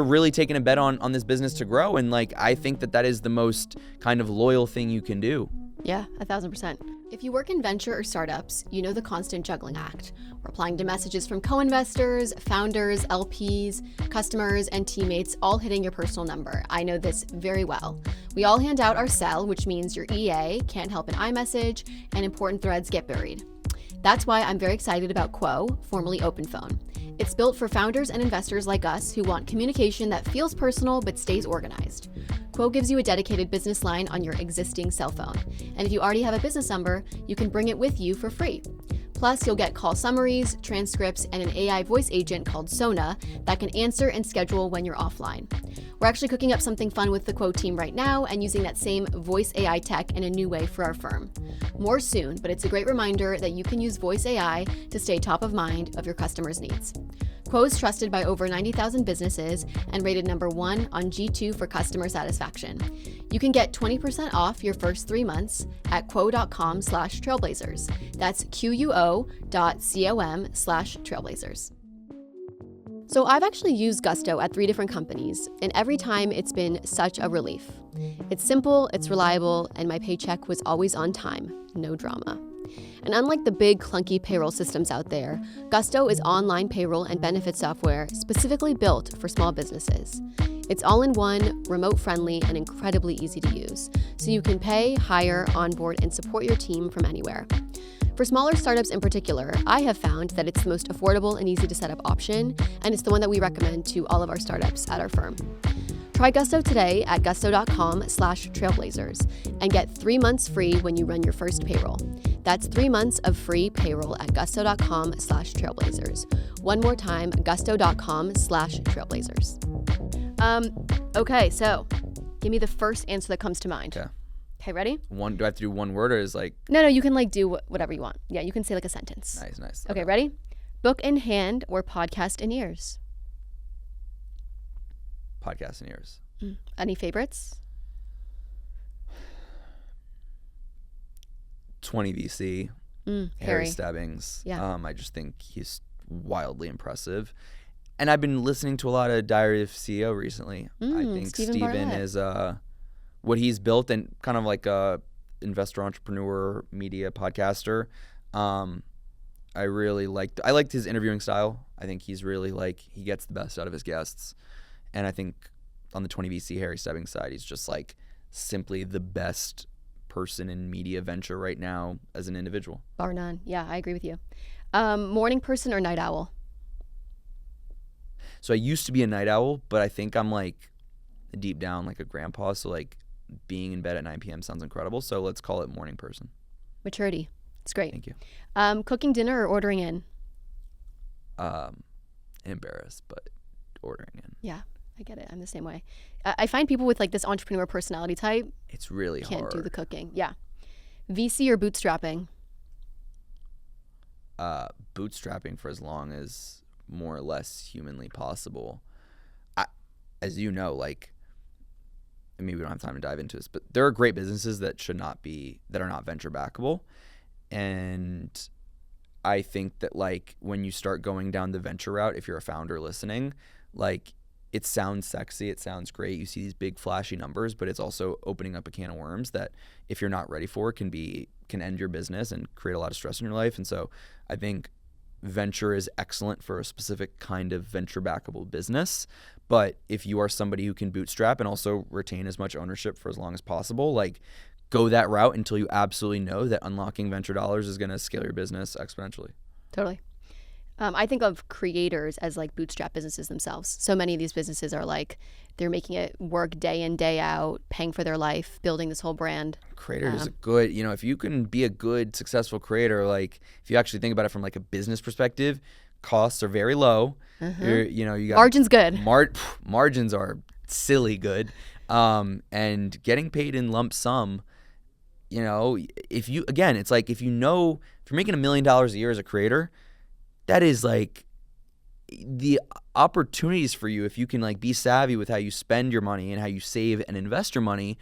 really taking a bet on this business to grow. And like, I think that is the most kind of loyal thing you can do. Yeah, 1,000%. If you work in venture or startups, you know the constant juggling act. Replying to messages from co-investors, founders, LPs, customers, and teammates, all hitting your personal number. I know this very well. We all hand out our cell, which means your EA can't help an iMessage, and important threads get buried. That's why I'm very excited about Quo, formerly OpenPhone. It's built for founders and investors like us who want communication that feels personal but stays organized. Quo gives you a dedicated business line on your existing cell phone. And if you already have a business number, you can bring it with you for free. Plus, you'll get call summaries, transcripts, and an AI voice agent called Sona that can answer and schedule when you're offline. We're actually cooking up something fun with the Quo team right now and using that same voice AI tech in a new way for our firm. More soon, but it's a great reminder that you can use voice AI to stay top of mind of your customers' needs. Quo is trusted by over 90,000 businesses and rated number 1 on G2 for customer satisfaction. You can get 20% off your first 3 months at quo.com/trailblazers. That's quo.com/trailblazers. So I've actually used Gusto at 3 different companies, and every time it's been such a relief. It's simple, it's reliable, and my paycheck was always on time, no drama. And unlike the big clunky payroll systems out there, Gusto is online payroll and benefit software specifically built for small businesses. It's all-in-one, remote-friendly, and incredibly easy to use, so you can pay, hire, onboard, and support your team from anywhere. For smaller startups in particular, I have found that it's the most affordable and easy to set up option, and it's the one that we recommend to all of our startups at our firm. Try Gusto today at gusto.com/trailblazers and get 3 months free when you run your first payroll. That's 3 months of free payroll at gusto.com/trailblazers. One more time, gusto.com/trailblazers. Okay, so give me the first answer that comes to mind. Okay. Okay, ready? Do I have to do one word or is like... No, you can like do whatever you want. Yeah, you can say like a sentence. Nice. Okay, ready? Book in hand or podcast in ears? Podcast in ears. Any favorites? 20 VC. Harry Stebbings. Yeah. I just think he's wildly impressive. And I've been listening to a lot of Diary of CEO recently. I think Steven is what he's built, and kind of like a investor, entrepreneur, media podcaster. I really liked his interviewing style. I think he's really like, he gets the best out of his guests. And I think on the 20VC Harry Stebbings side, he's just like simply the best person in media venture right now as an individual. Bar none. Yeah, I agree with you. Morning person or night owl? So I used to be a night owl, but I think I'm like deep down like a grandpa. So like being in bed at 9 p.m. sounds incredible. So let's call it morning person. Maturity. It's great. Thank you. Cooking dinner or ordering in? Embarrassed, but ordering in. Yeah, I get it. I'm the same way. I find people with like this entrepreneur personality type, it's really can't hard. do the cooking. Yeah. VC or bootstrapping? Bootstrapping for as long as more or less humanly possible. As you know, like, maybe we don't have time to dive into this, but there are great businesses that are not venture backable. And I think that like when you start going down the venture route, if you're a founder listening, like it sounds sexy, it sounds great. You see these big flashy numbers, but it's also opening up a can of worms that if you're not ready for can end your business and create a lot of stress in your life. And so I think venture is excellent for a specific kind of venture backable business. But if you are somebody who can bootstrap and also retain as much ownership for as long as possible, like go that route until you absolutely know that unlocking venture dollars is going to scale your business exponentially. Totally. I think of creators as like bootstrap businesses themselves. So many of these businesses are like, they're making it work day in, day out, paying for their life, building this whole brand. Creator is a good, if you can be a good, successful creator, like if you actually think about it from like a business perspective, costs are very low. You got margin's good. Margins are silly good. And getting paid in lump sum, if you're making $1 million a year as a creator, that is like the opportunities for you. If you can like be savvy with how you spend your money and how you save and invest your money,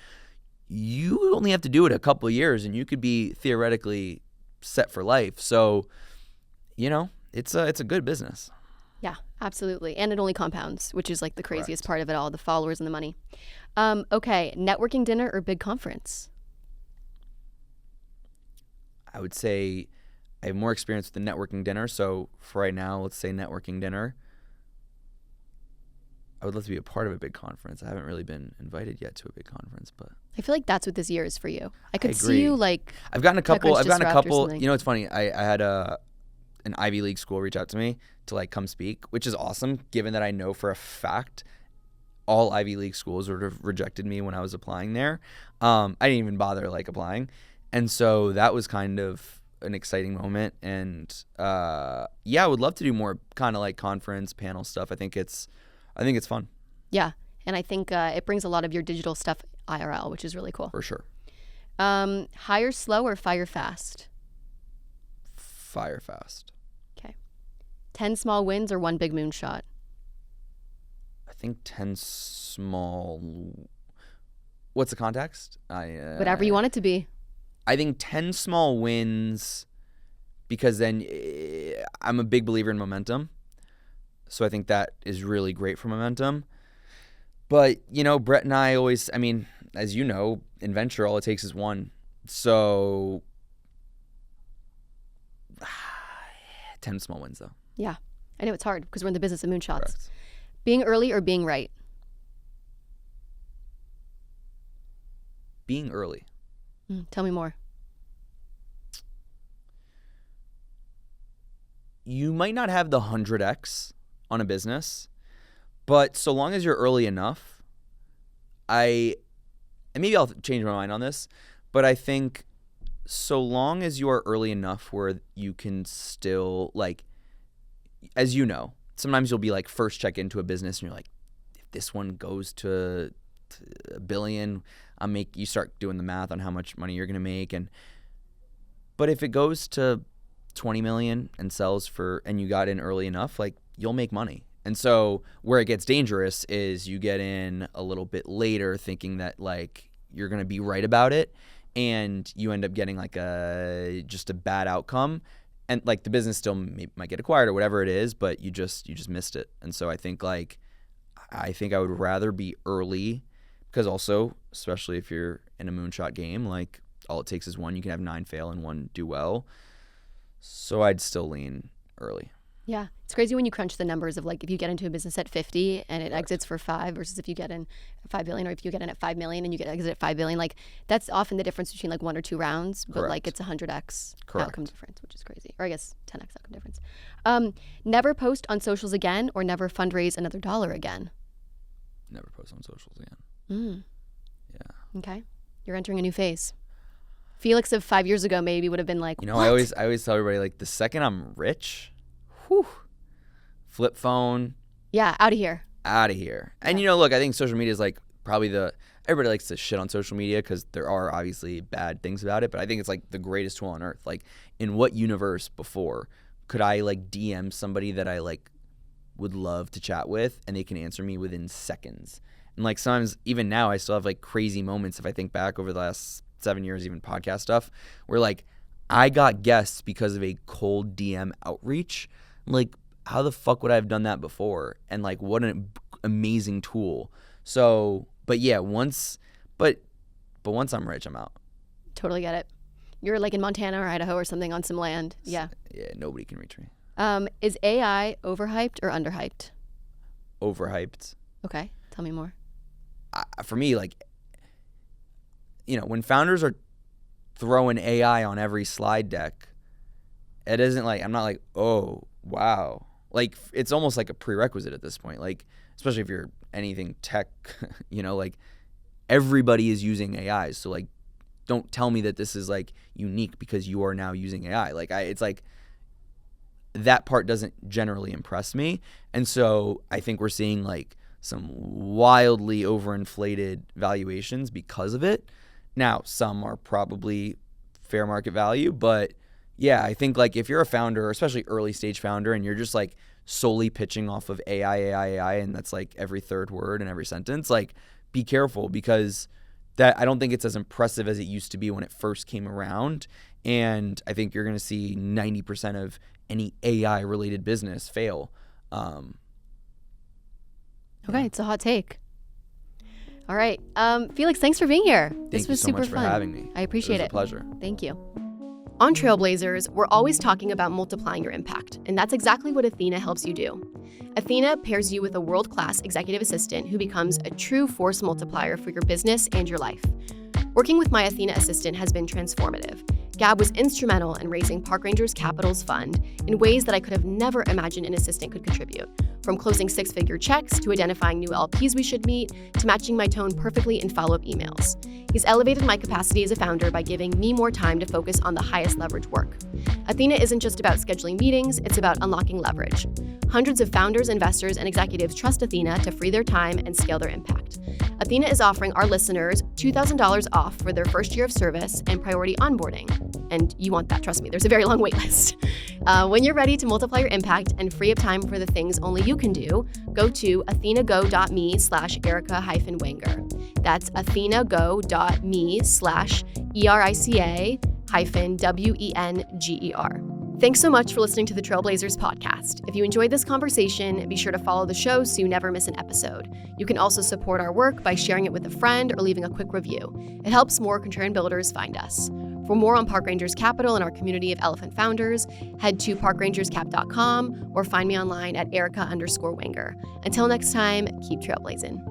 you only have to do it a couple of years and you could be theoretically set for life. So, it's a good business. Yeah, absolutely. And it only compounds, which is like the craziest part of it all, the followers and the money. Okay, networking dinner or big conference? I would say I have more experience with the networking dinner. So for right now, let's say networking dinner. I would love to be a part of a big conference. I haven't really been invited yet to a big conference, but I feel like that's what this year is for you. I could see you like. I've gotten a couple. It's funny. I had an Ivy League school reach out to me to like come speak, which is awesome, given that I know for a fact all Ivy League schools would have rejected me when I was applying there. I didn't even bother like applying, and so that was kind of an exciting moment. And I would love to do more kind of like conference panel stuff. I think it's fun. Yeah, and I think it brings a lot of your digital stuff IRL, which is really cool. For sure. Hire slow or fire fast? Fire fast. Okay. 10 small wins or one big moonshot? I think 10 small. What's the context? Whatever you want it to be. I think 10 small wins, because then I'm a big believer in momentum. So I think that is really great for momentum. But, Brett and I always, as you know, in venture, all it takes is one. So 10 small wins, though. Yeah. I know it's hard because we're in the business of moonshots. Correct. Being early or being right? Being early. Tell me more. You might not have the 100x on a business, but so long as you're early enough, and maybe I'll change my mind on this, but I think so long as you are early enough where you can still, like, as you know, sometimes you'll be like first check into a business and you're like, if this one goes to $1 billion, you start doing the math on how much money you're going to make. But if it goes to 20 million and sells and you got in early enough, like, you'll make money. And so where it gets dangerous is you get in a little bit later thinking that like you're going to be right about it, and you end up getting like just a bad outcome, and like the business still might get acquired or whatever it is, but you just missed it. And so I think I would rather be early, Because also, especially if you're in a moonshot game, like all it takes is one. You can have 9 fail and 1 do well. So I'd still lean early. Yeah. It's crazy when you crunch the numbers of like if you get into a business at 50 and it Correct. exits for 5 versus if you get in 5 billion, or if you get in at 5 million and you get exit at 5 billion, like that's often the difference between like 1 or 2 rounds, but like it's 100x outcome difference, which is crazy. Or I guess 10x outcome difference. Never post on socials again or never fundraise another dollar again. Never post on socials again. Yeah. Okay. You're entering a new phase. Felix of 5 years ago maybe would have been like, You know, what? I always tell everybody, like, the second I'm rich, flip phone. Yeah, out of here. Out of here. And, you know, look, I think social media is like probably everybody likes to shit on social media because there are obviously bad things about it, but I think it's like the greatest tool on earth. Like, in what universe before could I like DM somebody that I like would love to chat with and they can answer me within seconds? And like sometimes even now I still have like crazy moments if I think back over the last 7 years, even podcast stuff, where like I got guests because of a cold DM outreach. Like, how the fuck would I have done that before? And like, what an amazing tool. So, but yeah, once I'm rich, I'm out. Totally get it. You're like in Montana or Idaho or something on some land. Yeah. Yeah, nobody can reach me. Is AI overhyped or underhyped? Overhyped. Okay, tell me more. For me, like, you know, when founders are throwing AI on every slide deck, it isn't like, I'm not like, oh, wow. Like, it's almost like a prerequisite at this point. Like, especially if you're anything tech, you know, like, everybody is using AI. So, like, don't tell me that this is, like, unique because you are now using AI. Like, it's like, that part doesn't generally impress me. And so I think we're seeing, like, some wildly overinflated valuations because of it. Now, some are probably fair market value, but yeah, I think like if you're a founder, especially early stage founder, and you're just like solely pitching off of AI, and that's like every third word and every sentence, like be careful because that I don't think it's as impressive as it used to be when it first came around. And I think you're going to see 90% of any AI related business fail. Okay, it's a hot take. All right. Felix, thanks for being here. This was super fun. Thank you so much for having me. I appreciate it. It was a pleasure. Thank you. On Trailblazers, we're always talking about multiplying your impact, and that's exactly what Athena helps you do. Athena pairs you with a world-class executive assistant who becomes a true force multiplier for your business and your life. Working with my Athena assistant has been transformative. Gab was instrumental in raising Park Rangers Capital's fund in ways that I could have never imagined an assistant could contribute. From closing 6-figure checks to identifying new LPs we should meet to matching my tone perfectly in follow-up emails. He's elevated my capacity as a founder by giving me more time to focus on the highest leverage work. Athena isn't just about scheduling meetings, it's about unlocking leverage. Hundreds of founders, investors, and executives trust Athena to free their time and scale their impact. Athena is offering our listeners $2,000 off for their first year of service and priority onboarding. And you want that, trust me, there's a very long wait list. When you're ready to multiply your impact and free up time for the things only you can do, go to athenago.me/Erica-Wenger. That's athenago.me/ERICA-WENGER. Thanks so much for listening to the Trailblazers podcast. If you enjoyed this conversation, be sure to follow the show so you never miss an episode. You can also support our work by sharing it with a friend or leaving a quick review. It helps more contrarian builders find us. For more on Park Rangers Capital and our community of elephant founders, head to parkrangerscap.com or find me online at Erica_Wenger. Until next time, keep trailblazing.